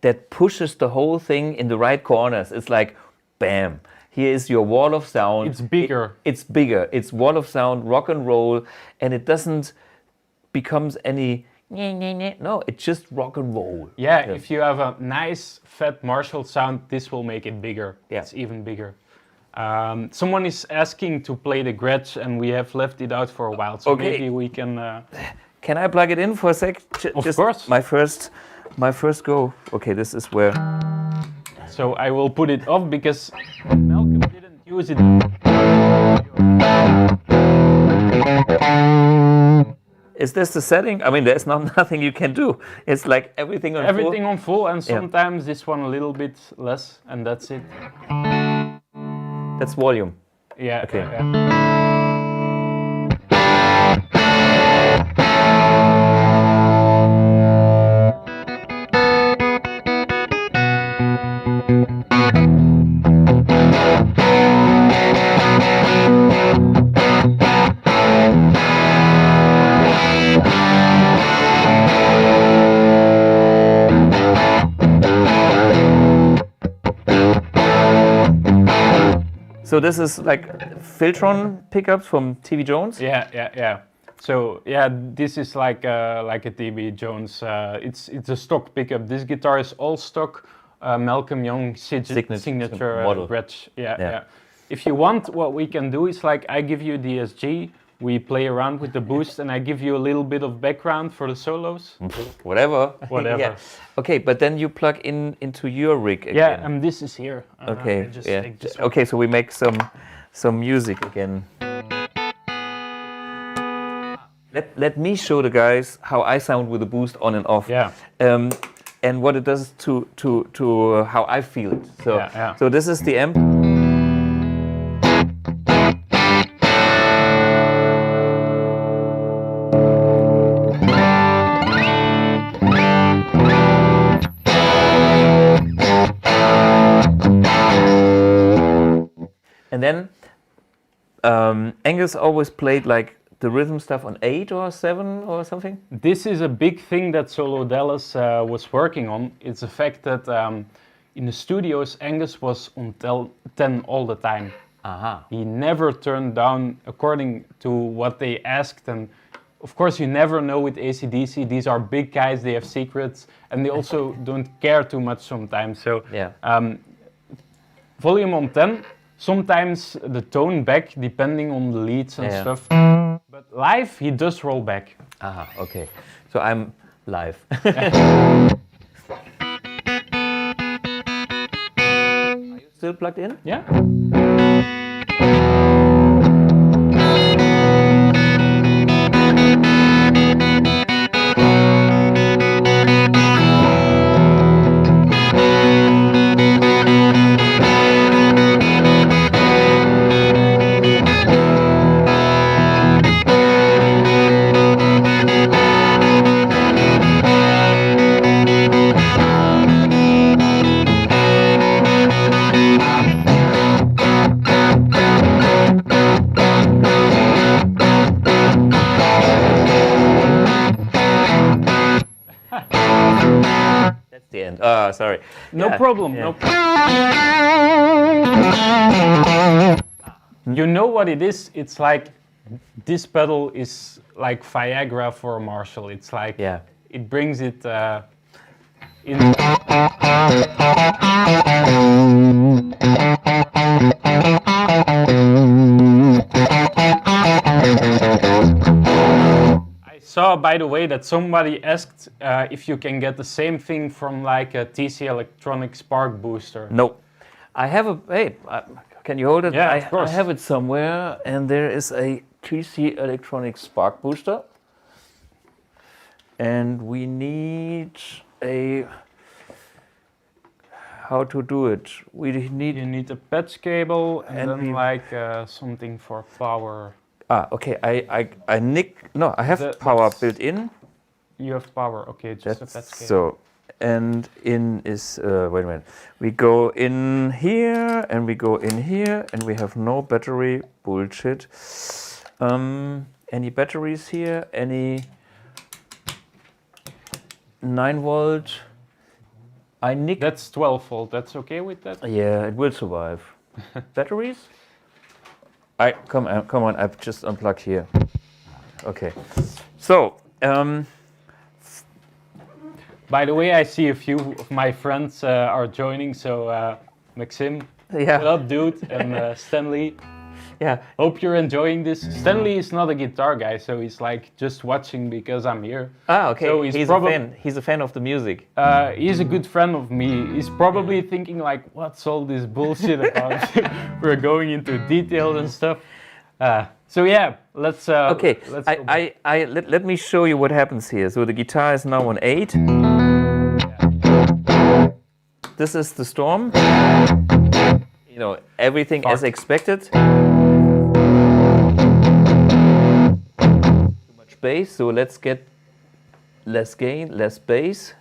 that pushes the whole thing in the right corners. It's like, bam, here is your wall of sound. It's bigger. It's bigger. It's wall of sound, rock and roll, and it doesn't becomes any no, it's just rock and roll. Yeah, if you have a nice fat Marshall sound, this will make it bigger. Yeah. It's even bigger. Someone is asking to play the Gretsch, and we have left it out for a while, so maybe we can... Can I plug it in for a sec? Of course. My first go. Okay, this is where... So I will put it off because Malcolm didn't use it. Is this the setting? I mean, there's nothing you can do. It's like everything on full. Everything on full, and sometimes this one a little bit less, and that's it. That's volume. Yeah. Okay. Yeah. So this is like Filtron pickups from TV Jones? Yeah. So yeah, this is like a TV Jones. It's a stock pickup. This guitar is all stock. Malcolm Young signature model. Gretsch. Yeah. If you want, what we can do is like I give you the SG, we play around with the boost, and I give you a little bit of background for the solos. Whatever. Whatever. Yeah. Okay, but then you plug into your rig again. Yeah, and this is here. Okay. Just Yeah. take this one. Okay, so we make some music again. Let me show the guys how I sound with the boost on and off. Yeah. And what it does to how I feel it. So so this is the amp. And then Angus always played like the rhythm stuff on 8 or 7 or something? This is a big thing that Solo Dallas was working on. It's the fact that in the studios, Angus was on 10 all the time. He never turned down according to what they asked. And of course, you never know with AC/DC. These are big guys, they have secrets, and they also don't care too much sometimes. So volume on 10, sometimes the tone back depending on the leads and stuff. But live, he does roll back. Okay. So I'm live. Are you still plugged in? Yeah. That's the end. Sorry. No problem. No problem. You know what it is? It's like this pedal is like Viagra for a Marshall. It's like it brings it in. I saw, by the way, that somebody asked if you can get the same thing from like a TC Electronic Spark Booster. No. I have a, hey, can you hold it? Yeah, of course. I have it somewhere, and there is a TC Electronic Spark Booster. And we need a, how to do it? We need... You need a patch cable and then like something for power. Okay, I have power built in. You have power, okay, just a patch cable. So, and in is, wait a minute. We go in here, and we go in here, and we have no battery, bullshit. Any batteries here? Any 9 volt? That's 12 volt, that's okay with that? Yeah, it will survive. Batteries? Come on, I've just unplugged here. Okay. So, by the way, I see a few of my friends are joining, so Maxim, what up, dude, and Stanley. Yeah. Hope you're enjoying this. Stanley is not a guitar guy, so he's like just watching because I'm here. Okay. So he's a fan. He's a fan of the music. He's a good friend of me. He's probably thinking like, what's all this bullshit about? We're going into details and stuff. So yeah, let's. Okay. Let's let me show you what happens here. So the guitar is now on 8. This is the Storm. You know, everything as expected. Too much bass, so let's get less gain, less bass.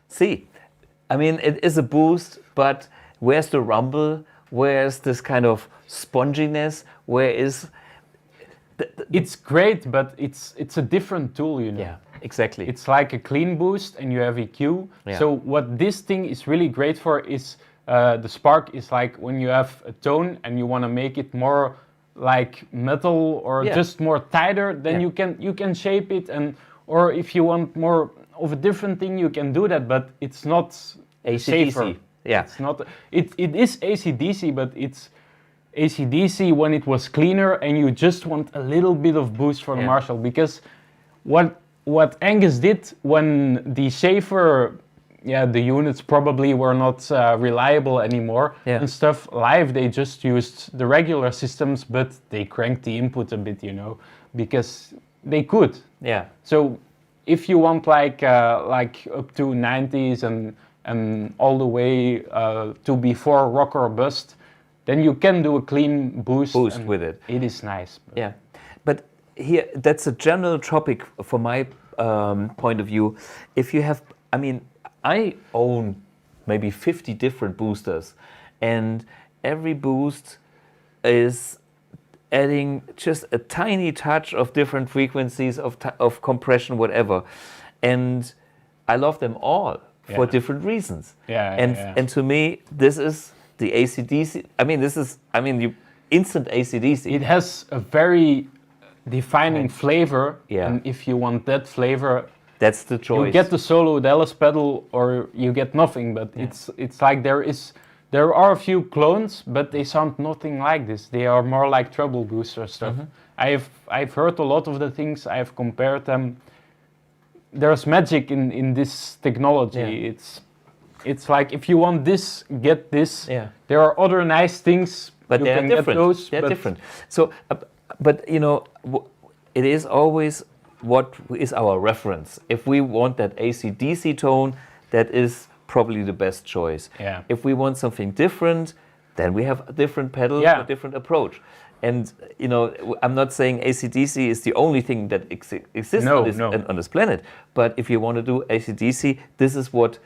See, I mean, it is a boost, but where's the rumble? Where's this kind of sponginess? Where is it's great, but it's a different tool, you know. Yeah, exactly. It's like a clean boost, and you have EQ. Yeah. So what this thing is really great for is the spark is like when you have a tone and you want to make it more like metal or just more tighter, then you can shape it, and or if you want more of a different thing, you can do that, but it's not safer. Yeah, it's not. It is AC/DC, but it's AC/DC when it was cleaner, and you just want a little bit of boost for the Marshall, because what Angus did when the Schaefer, the units probably were not reliable anymore and stuff. Live, they just used the regular systems, but they cranked the input a bit, you know, because they could. Yeah. So if you want like up to 90s and all the way to before rock or bust, then you can do a clean boost with it. It is nice. Yeah, but here that's a general topic from my point of view. If you have, I mean, I own maybe 50 different boosters, and every boost is adding just a tiny touch of different frequencies of compression, whatever, and I love them all for different reasons. And to me, this is the AC/DC. I mean, you instant AC/DC. It has a very defining flavor, and if you want that flavor, that's the choice. You get the solo Dallas pedal, or you get nothing. But it's like there are a few clones, but they sound nothing like this. They are more like treble booster stuff. I've heard a lot of the things. I've compared them. There's magic in this technology. It's like if you want this, get this. There are other nice things, but they are different. They're different. So, but you know, it is always what is our reference. If we want that AC/DC tone, that is probably the best choice. If we want something different, then we have a different pedal, a different approach. And you know, I'm not saying AC/DC is the only thing that exists on this planet. But if you want to do AC/DC, this is what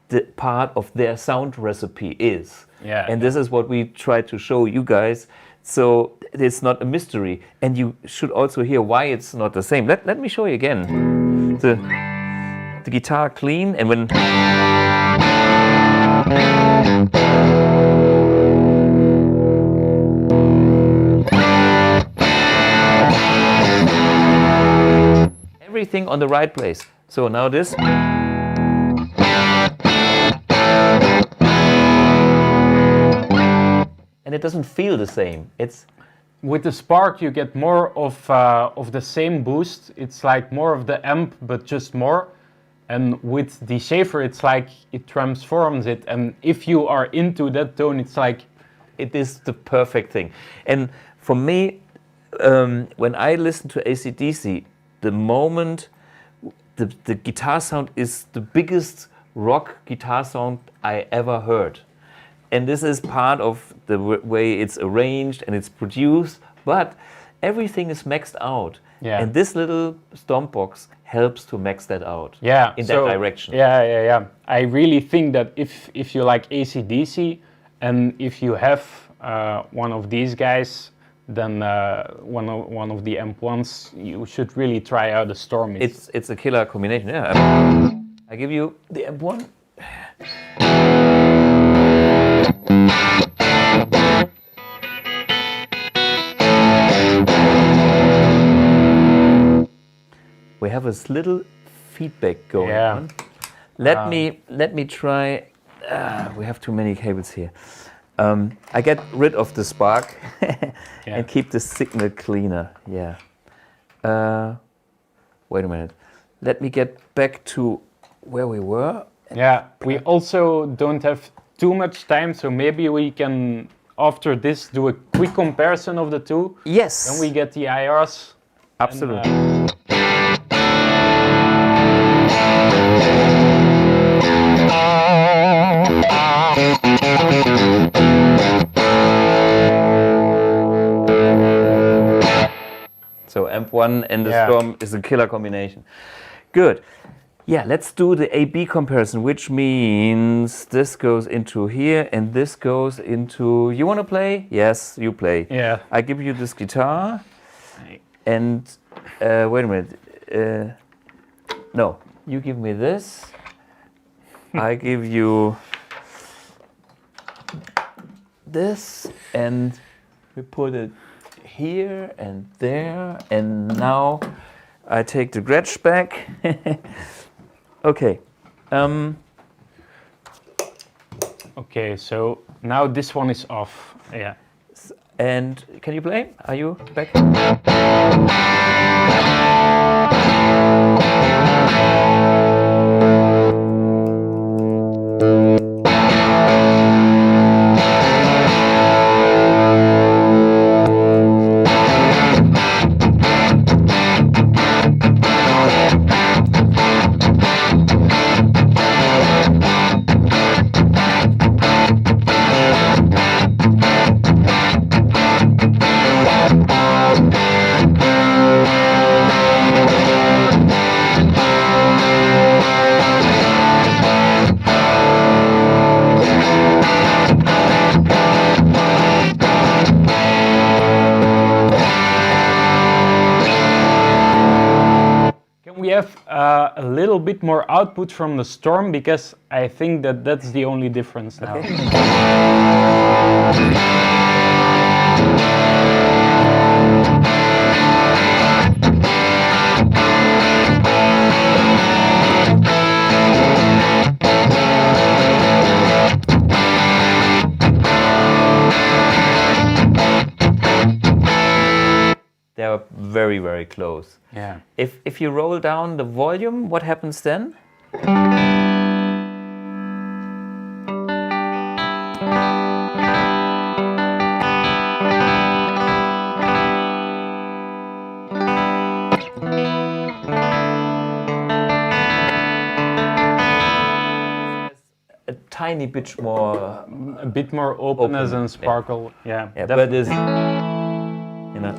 the part of their sound recipe is. And this is what we try to show you guys. So it's not a mystery. And you should also hear why it's not the same. Let me show you again. The guitar clean, and when everything on the right place. So now this. And it doesn't feel the same. It's with the Spark you get more of the same boost. It's like more of the amp, but just more. And with the Schaefer, it's like it transforms it. And if you are into that tone, it's like it is the perfect thing. And for me, when I listen to AC/DC, the moment the guitar sound is the biggest rock guitar sound I ever heard. And this is part of the way it's arranged and it's produced, but everything is maxed out. And this little stomp box helps to max that out in that direction. I really think that if you like AC/DC and if you have one of these guys, then one of the AMP1s, you should really try out the Storm. It's a killer combination. I give you the AMP1. We have this little feedback going on. Let me try. We have too many cables here. I get rid of the Spark and keep the signal cleaner. Wait a minute. Let me get back to where we were. We also don't have too much time, so maybe we can, after this, do a quick comparison of the two. Yes. Then we get the IRs. Absolutely. So AMP1 and the Storm is a killer combination. Good. Yeah, let's do the A-B comparison, which means this goes into here and this goes into... You want to play? Yes, you play. I give you this guitar And wait a minute. No, you give me this. I give you this, and we put it here and there. And now I take the Gretsch back. Okay. Okay, so now this one is off. Yeah. And can you play? Are you back? A little bit more output from the Storm, because I think that that's the only difference now. They are very, very close. Yeah. If you roll down the volume, what happens then? A tiny bit more, a bit more openness and sparkle. Yeah, yeah, but this, you know.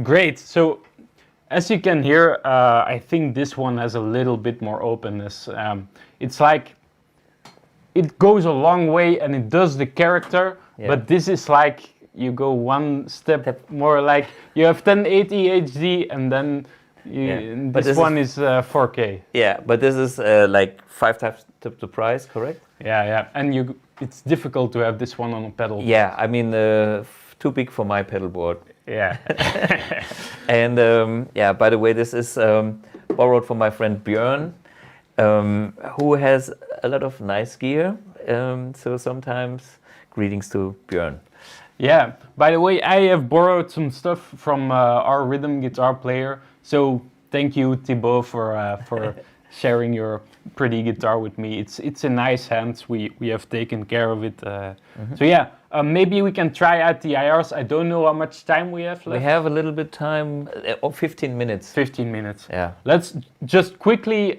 Great. So, as you can hear, I think this one has a little bit more openness. It's like it goes a long way and it does the character, but this is like you go one step more, like you have 1080 HD and then this one is 4K. Yeah, but this is like 5 times the price, correct? Yeah, and it's difficult to have this one on a pedal. Yeah, I mean, too big for my pedal board. Yeah. And yeah, by the way, this is borrowed from my friend Björn, who has a lot of nice gear. So sometimes greetings to Björn. Yeah, by the way, I have borrowed some stuff from our rhythm guitar player. So thank you, Thibaut, for sharing your pretty guitar with me. It's in nice hands. We have taken care of it. So yeah, maybe we can try out the IRs. I don't know how much time we have left. We have a little bit time, 15 minutes. 15 minutes. Yeah. Let's just quickly.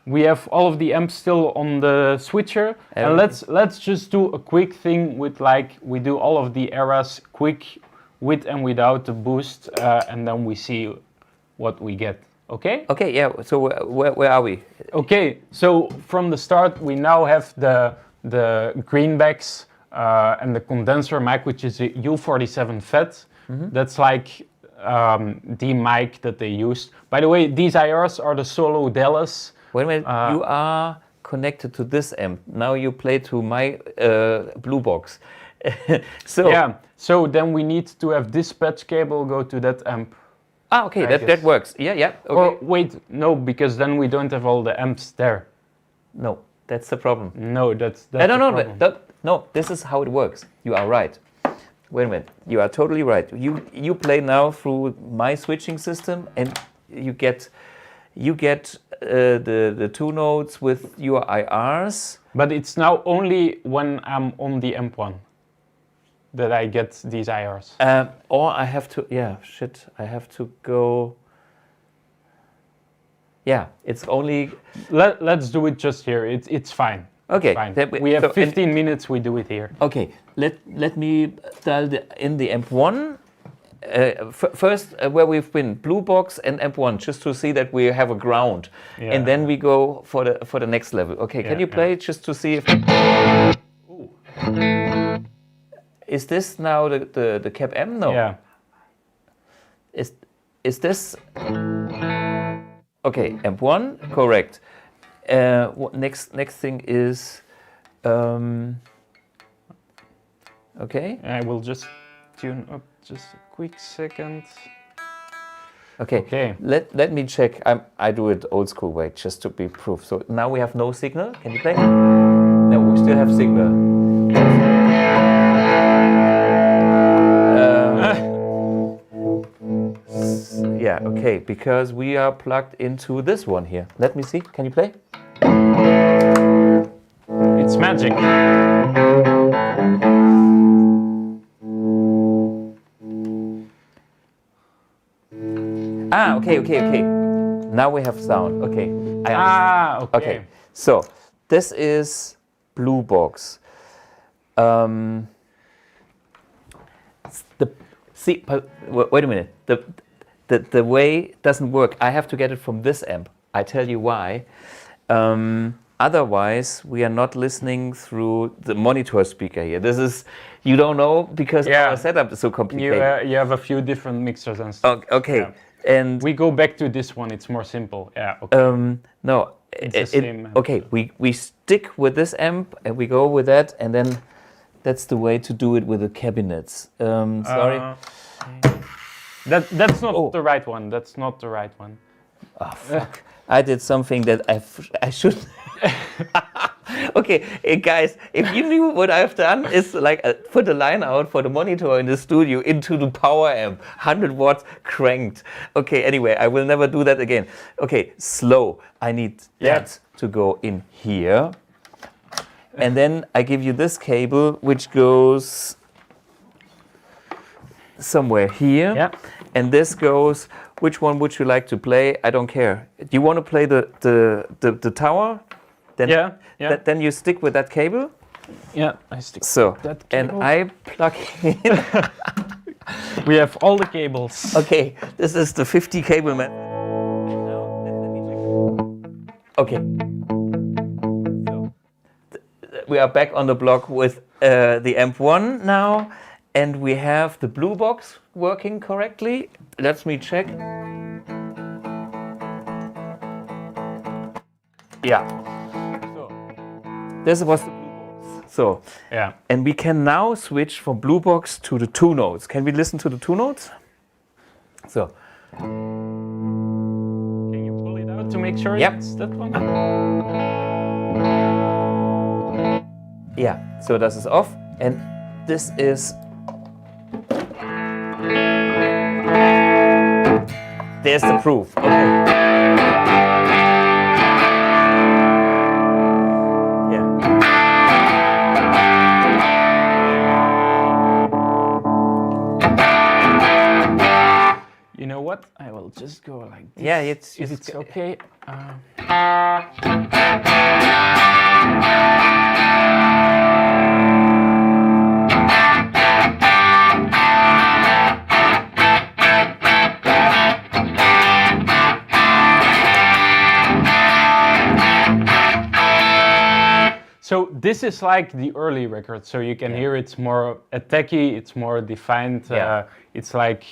We have all of the amps still on the switcher, and let's just do a quick thing with, like, we do all of the eras quick with and without the boost, and then we see what we get. Okay? Okay, yeah, so where are we? Okay, so from the start we now have the greenbacks and the condenser mic, which is a U47 FET. That's like the mic that they used. By the way, these IRs are the Solo Dallas. Wait a minute, you are connected to this amp. Now you play to my blue box. So yeah, so then we need to have this patch cable go to that amp. Ah, okay, that works. Yeah, okay. Or wait, no, because then we don't have all the amps there. No, that's the problem. No, that's the problem. No, this is how it works. You are right. Wait a minute, you are totally right. You play now through my switching system, and you get the two notes with your IRs. But it's now only when I'm on the AMP1 that I get these IRs. Or I have to, I have to go. Yeah, it's only. Let's do it just here. It's fine. Okay. It's fine. We have 15 minutes. We do it here. Okay. Let me dial in the AMP1. First, where we've been, Blue Box and AMP1, just to see that we have a ground, and then we go for the next level. Okay. Can you play just to see if? Ooh. Is this now the cap M? No. Yeah. Is this? Okay, AMP1, correct. Next thing is, okay. I will just tune up just a quick second. Okay. Let me check. I do it old school way just to be proof. So now we have no signal. Can you play? No, we still have signal. Yeah, okay, because we are plugged into this one here. Let me see, can you play? It's magic. Okay. Now we have sound, okay. Okay, so this is Blue Box. Wait a minute. The way doesn't work. I have to get it from this amp. I tell you why. Otherwise, we are not listening through the monitor speaker here. This is, you don't know, because our setup is so complicated. You have a few different mixers and stuff. Okay. Yeah. And we go back to this one. It's more simple. Yeah. Okay. No. It's the same amp. Okay. We stick with this amp and we go with that, and then that's the way to do it with the cabinets. Sorry. That's not the right one. That's not the right one. Oh, fuck. I did something that I shouldn't. Okay, guys, if you knew what I've done is like put a line out for the monitor in the studio into the power amp, 100 watts cranked. Okay, anyway, I will never do that again. Okay, slow. I need that to go in here. And then I give you this cable, which goes somewhere here. Yeah. And this goes, which one would you like to play? I don't care. Do you want to play the tower? Then, then you stick with that cable. Yeah, I stick with that cable. And I plug in. We have all the cables. Okay, this is the 50 cable method. Now, let me check. Okay. So, we are back on the block with the AMP1 now. And we have the Blue Box working correctly. Let me check. Yeah. So this was the Blue Box. So and we can now switch from Blue Box to the two notes. Can we listen to the two notes? So. Can you pull it out to make sure it's that one? Yeah. So this is off, and this is. There's the proof. Okay. Yeah. You know what? I will just go like this. Yeah, it's okay. So this is like the early record, so you can hear it's more attacky, it's more defined, it's like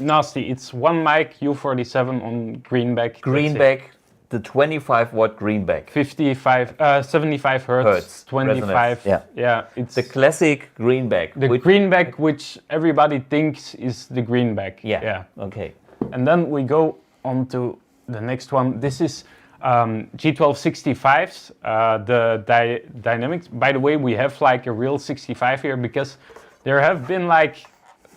nasty. It's one mic, U47 on greenback. Greenback, the 25 watt greenback. 75 hertz, 25. Yeah, it's the classic greenback. The greenback which everybody thinks is the greenback. Yeah, okay. And then we go on to the next one. This is G1265s, the dynamics. By the way, we have like a real 65 here because there have been like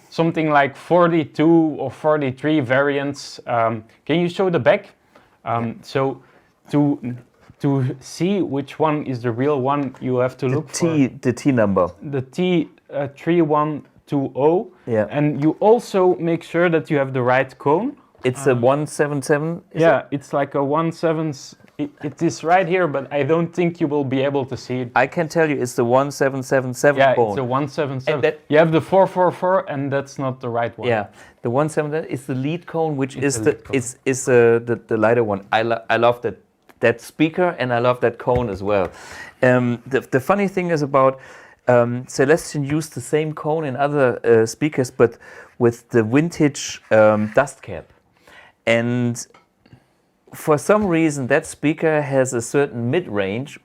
something like 42 or 43 variants. Can you show the back? So to see which one is the real one, you have to look for the T number. The T 3120. Yeah. And you also make sure that you have the right cone. It's a 177. Yeah, it's like a 17. It is right here, but I don't think you will be able to see it. I can tell you it's the 1777 yeah, cone. it's a 177. You have the 444, and that's not the right one. Yeah, the 177 is the lead cone, which is the lighter one. I love that speaker, and I love that cone as well. The funny thing is about Celestion used the same cone in other speakers, but with the vintage dust cap. And for some reason, that speaker has a certain mid-range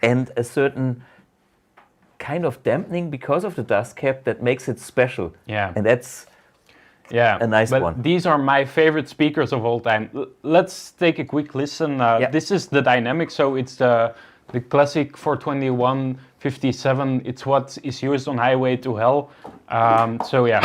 and a certain kind of dampening because of the dust cap that makes it special. Yeah. And that's a nice but one. These are my favorite speakers of all time. Let's take a quick listen. This is the dynamic, so it's the classic 421-57. It's what is used on Highway to Hell. So yeah.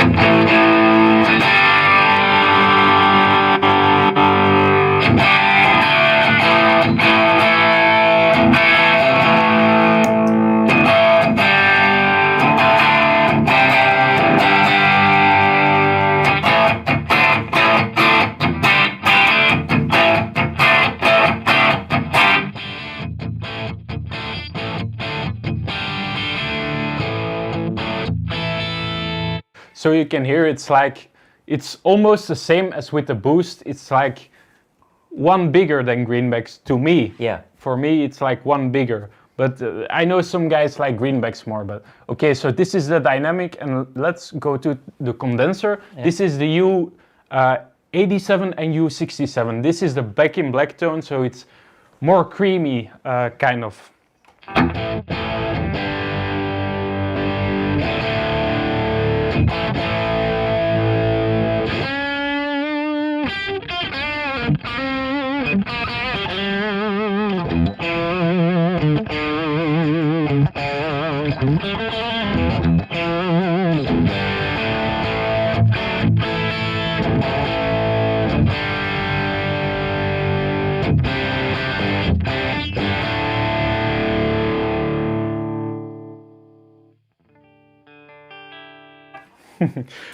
So you can hear it's almost the same as with the boost. It's like one bigger than greenbacks to me. Yeah. For me, it's like one bigger. But I know some guys like greenbacks more. But okay, so this is the dynamic, and let's go to the condenser. Yeah. This is the U87 and U67. This is the Back in Black tone, so it's more creamy, kind of.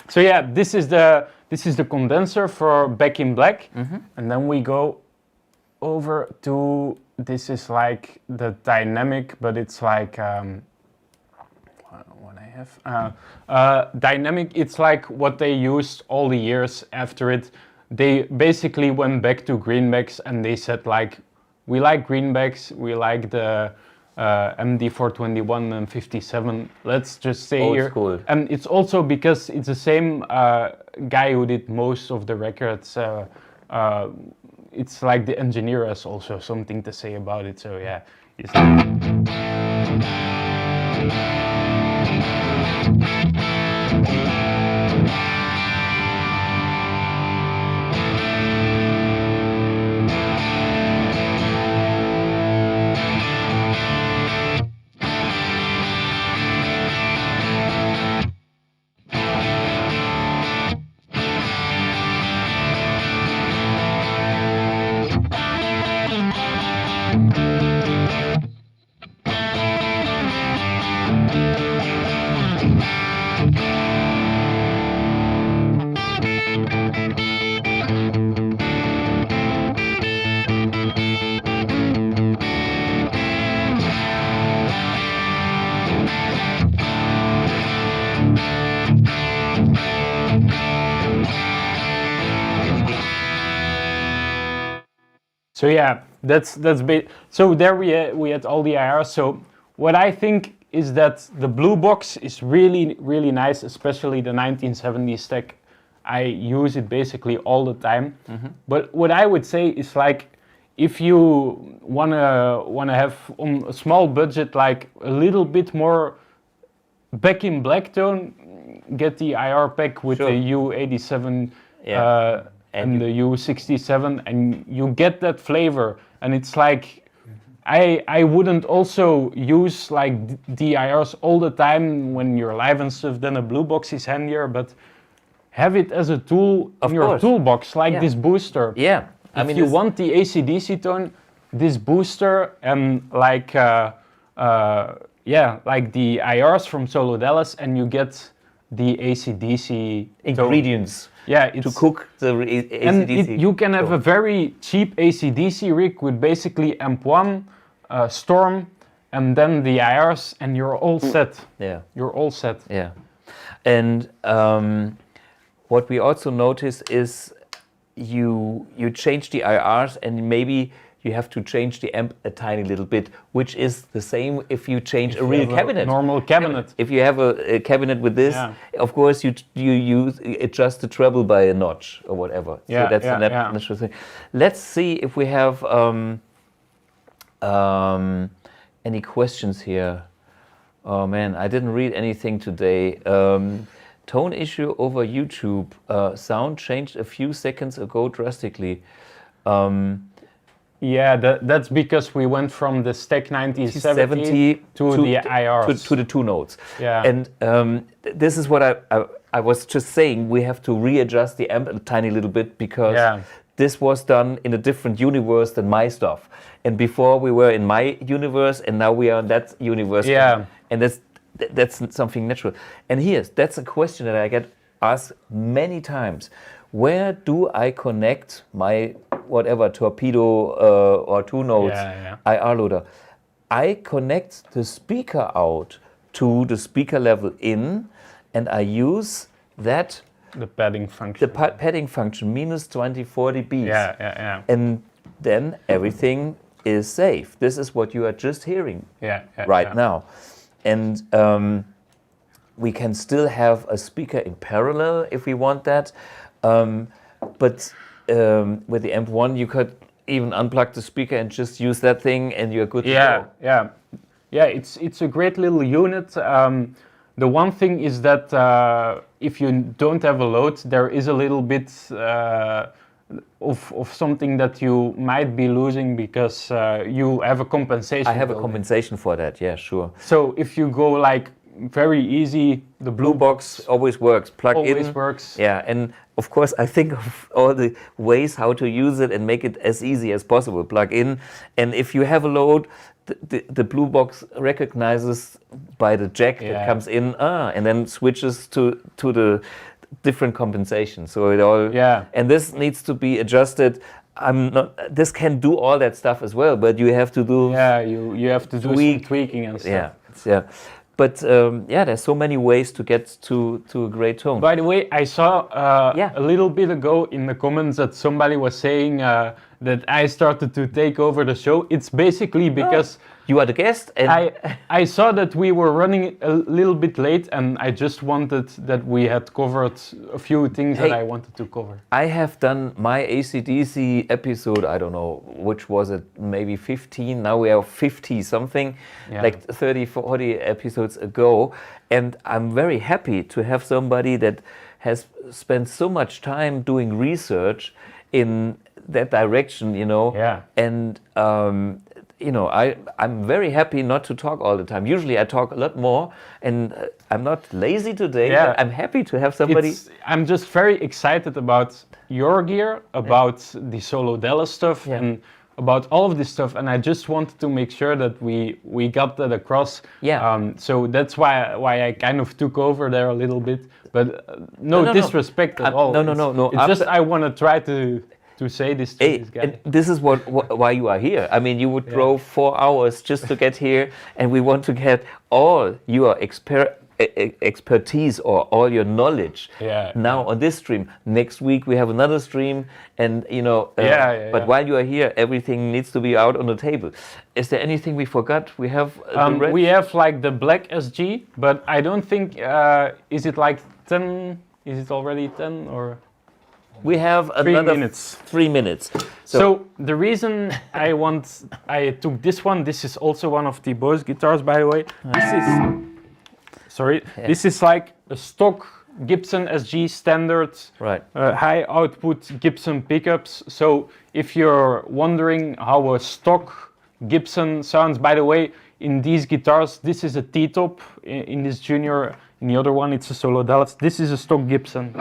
So yeah, this is the condenser for Back in Black, and then we go over to this is like the dynamic, but it's like what I have dynamic. It's like what they used all the years after it. They basically went back to greenbacks and they said like, we like greenbacks, we like the MD421 and 57. Let's just stay Old here. School. And it's also because it's the same guy who did most of the records. It's like the engineer has also something to say about it. So yeah. So yeah, that's big. So there we had all the IRs. So what I think is that the blue box is really, really nice, especially the 1970s stack. I use it basically all the time. But what I would say is like, if you wanna have on a small budget, like a little bit more Back in Black tone, get the IR pack with the U87 and the U67, and you get that flavor. And it's like, I wouldn't also use like DIRs all the time when you're live and stuff, then a blue box is handier, but have it as a tool in your toolbox, like this booster. Yeah. If you want the AC/DC tone, this booster and like like the IRs from Solo Dallas, and you get the AC/DC ingredients. To cook the AC/DC. And you can have a very cheap AC/DC rig with basically AMP1, Storm, and then the IRs, and you're all set. Yeah. You're all set. Yeah. And what we also notice is you change the IRs, and maybe you have to change the amp a tiny little bit, which is the same if you change a real cabinet. Normal cabinet. If you have a cabinet with this, of course you adjust the treble by a notch or whatever. So that's a natural thing. Let's see if we have any questions here. Oh man, I didn't read anything today. Tone issue over YouTube. Sound changed a few seconds ago drastically. That's because we went from the Stack 9070 to the IRs. To the two notes. Yeah. And this is what I was just saying. We have to readjust the amp a tiny little bit because this was done in a different universe than my stuff. And before we were in my universe, and now we are in that universe. Yeah. And that's something natural. And that's a question that I get asked many times. Where do I connect my whatever torpedo or two notes IR loader? I connect the speaker out to the speaker level in, and I use that the padding function. The padding function minus 24 dB. Yeah. And then everything is safe. This is what you are just hearing right now. And we can still have a speaker in parallel if we want that. But with the AMP1, you could even unplug the speaker and just use that thing, and you're good to go. Yeah. It's a great little unit. The one thing is that if you don't have a load, there is a little bit of something that you might be losing because you have a compensation. I have a compensation for that. Yeah, sure. So if you go like very easy, the blue box always works. Plug in. Always works. Yeah, and of course I think of all the ways how to use it and make it as easy as possible. Plug in, and if you have a load, the blue box recognizes by the jack that comes in, and then switches to the different compensation. So it all and this needs to be adjusted. This can do all that stuff as well, but you have to do you have to do some tweaking and stuff. But there's so many ways to get to a great tone. By the way, I saw a little bit ago in the comments that somebody was saying that I started to take over the show. It's basically because you are the guest, and I saw that we were running a little bit late, and I just wanted that we had covered a few things that I wanted to cover. I have done my AC/DC episode, I don't know, which was it, maybe 15, now we are 50 something, like 30, 40 episodes ago, and I'm very happy to have somebody that has spent so much time doing research in that direction, and I'm very happy not to talk all the time. Usually I talk a lot more, and I'm not lazy today. But I'm happy to have somebody. I'm just very excited about your gear, about the Solo Dallas stuff, and about all of this stuff. And I just wanted to make sure that we got that across. So that's why I kind of took over there a little bit. But no disrespect at all. No. It's just I want to try to say this to this guy. And this is why you are here. I mean, you would drove 4 hours just to get here, and we want to get all your expertise or all your knowledge now on this stream. Next week we have another stream, and but while you are here, everything needs to be out on the table. Is there anything we forgot? We have we have like the black SG, but I don't think is it like 10? Is it already 10 or? We have another 3 minutes. So the reason I took this one, this is also one of the Bose guitars, by the way. This is like a stock Gibson SG standard, high output Gibson pickups. So if you're wondering how a stock Gibson sounds, by the way, in these guitars, this is a T-top in this Junior. In the other one, it's a Solo Dallas. This is a stock Gibson.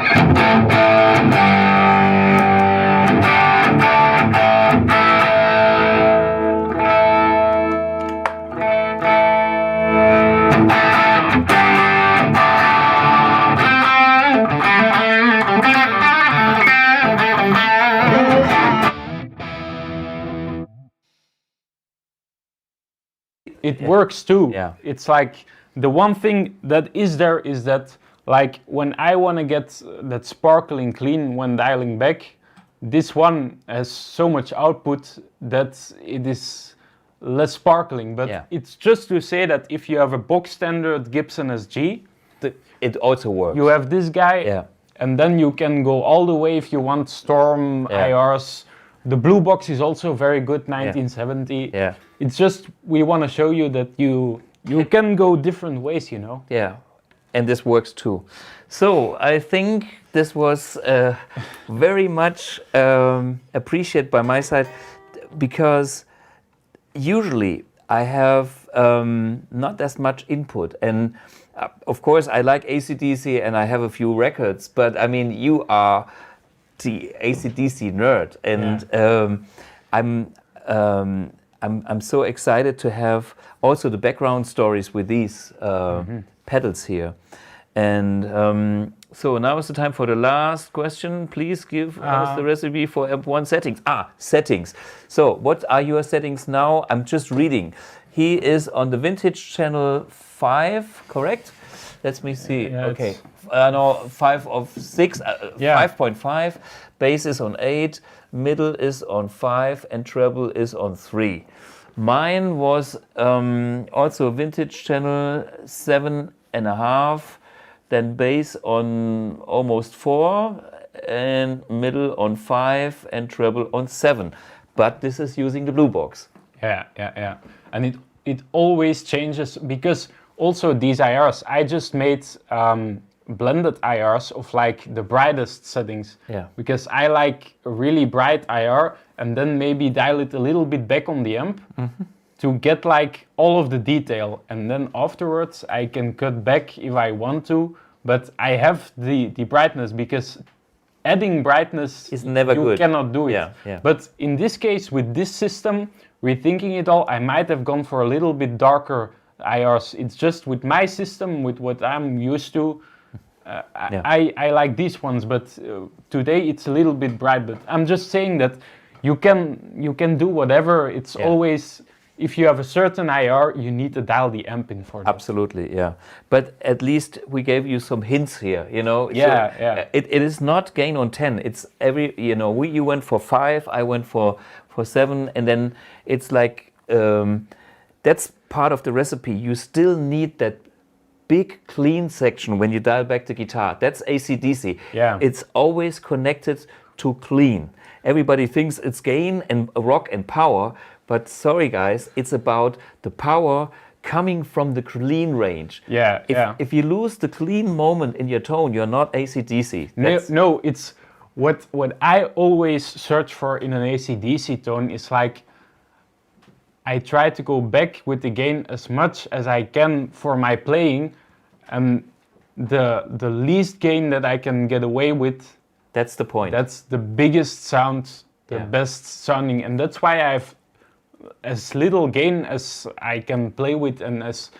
it works too. Yeah. It's like the one thing that is there is that like when I want to get that sparkling clean when dialing back, this one has so much output that it is less sparkling. But it's just to say that if you have a box standard Gibson SG, it also works. You have this guy, and then you can go all the way if you want Storm, IRs. The blue box is also very good, 1970. Yeah. It's just we want to show you that you can go different ways, you know. Yeah, and this works too. So I think this was very much appreciated by my side, because usually I have not as much input, and of course I like AC/DC and I have a few records, but I mean you are the AC/DC nerd, and I'm so excited to have also the background stories with these pedals here. And so now is the time for the last question. Please give us the recipe for AMP1 settings. Settings. So what are your settings now? I'm just reading. He is on the vintage channel 5, correct? Let me see. Yeah, okay. No, 5 of 6, 5.5. Bass is on 8, middle is on 5, and treble is on 3. Mine was also vintage channel 7.5, then bass on almost 4, and middle on 5, and treble on 7. But this is using the blue box. Yeah. And it always changes, because also these IRs, I just made blended IRs of like the brightest settings. Yeah. Because I like a really bright IR and then maybe dial it a little bit back on the amp to get like all of the detail. And then afterwards I can cut back if I want to, but I have the brightness, because adding brightness is never you good. Cannot do it. Yeah. But in this case, with this system, rethinking it all, I might have gone for a little bit darker IRs. It's just with my system, with what I'm used to, I like these ones, but today it's a little bit bright. But I'm just saying that you can do whatever. It's always, if you have a certain IR, you need to dial the amp in for that. Absolutely, yeah. But at least we gave you some hints here, you know. It is not gain on 10. It's every, you know, you went for 5, I went for 7, and then it's like that's part of the recipe. You still need that big clean section when you dial back the guitar. That's AC/DC. Yeah. It's always connected to clean. Everybody thinks it's gain and rock and power, but sorry guys, it's about the power coming from the clean range. If you lose the clean moment in your tone, you're not AC/DC. No, it's what I always search for in an AC/DC tone is like, I try to go back with the gain as much as I can for my playing, and the least gain that I can get away with. That's the point. That's the biggest sound, the best sounding, and that's why I have as little gain as I can play with, and as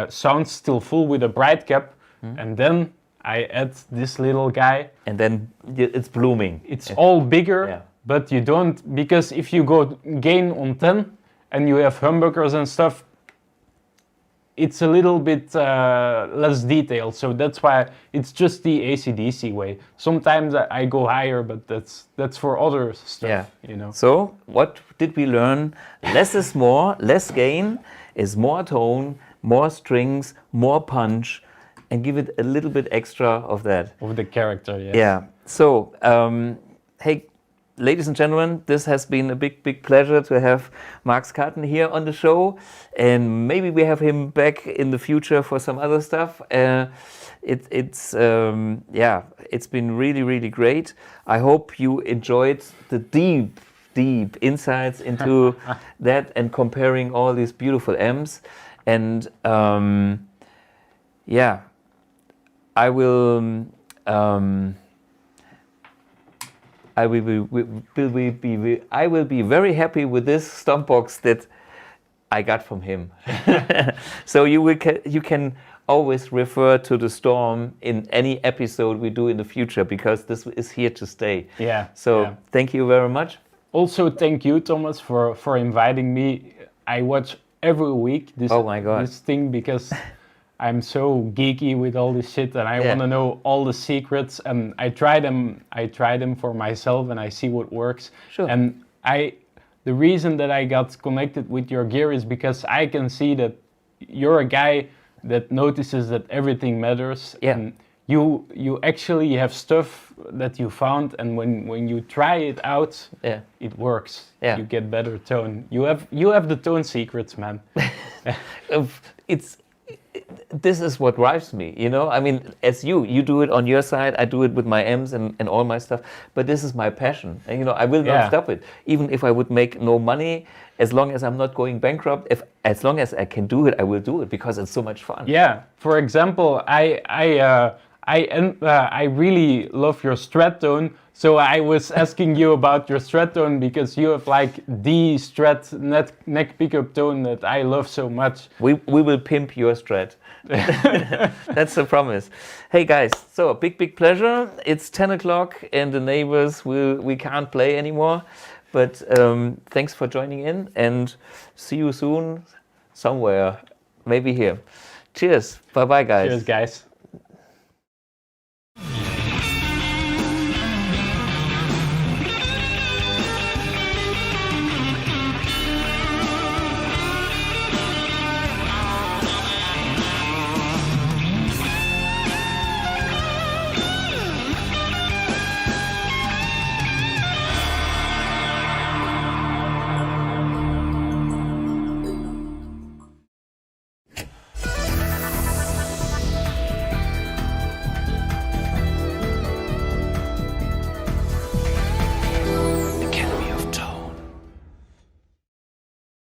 sounds still full with a bright cap, and then I add this little guy. And then it's blooming. It's all bigger, but you don't, because if you go gain on 10, and you have humbuckers and stuff, it's a little bit less detailed. So that's why it's just the AC/DC way. Sometimes I go higher, but that's for other stuff, you know. So what did we learn? Less is more. Less gain is more tone, more strings, more punch, and give it a little bit extra of that. Of the character, Yeah. So, hey, ladies and gentlemen, this has been a big pleasure to have Max Carton here on the show, and maybe we have him back in the future for some other stuff. It's been really great. I hope you enjoyed the deep insights into that and comparing all these beautiful amps. And I will. I will be very happy with this stomp box that I got from him. So you can always refer to the Storm in any episode we do in the future, because this is here to stay. Thank you very much. Also, thank you, Thomas, for inviting me. I watch every week. This, oh my God. This thing, because I'm so geeky with all this shit, and I want to know all the secrets. And I try them for myself, and I see what works. Sure. And the reason that I got connected with your gear is because I can see that you're a guy that notices that everything matters. Yeah. And you actually have stuff that you found, and when you try it out, it works. Yeah. You get better tone. You have the tone secrets, man. This is what drives me, you know. I mean, as you do it on your side, I do it with my amps and all my stuff. But this is my passion, and you know, I will not stop it. Even if I would make no money, as long as I'm not going bankrupt, as long as I can do it, I will do it because it's so much fun. Yeah. For example, I really love your Strat tone, so I was asking you about your Strat tone because you have like the Strat neck pickup tone that I love so much. We will pimp your Strat. That's the promise. Hey guys, so a big pleasure. It's 10 o'clock and the neighbors we can't play anymore. But thanks for joining in, and see you soon somewhere, maybe here. Cheers. Bye-bye, guys. Cheers, guys.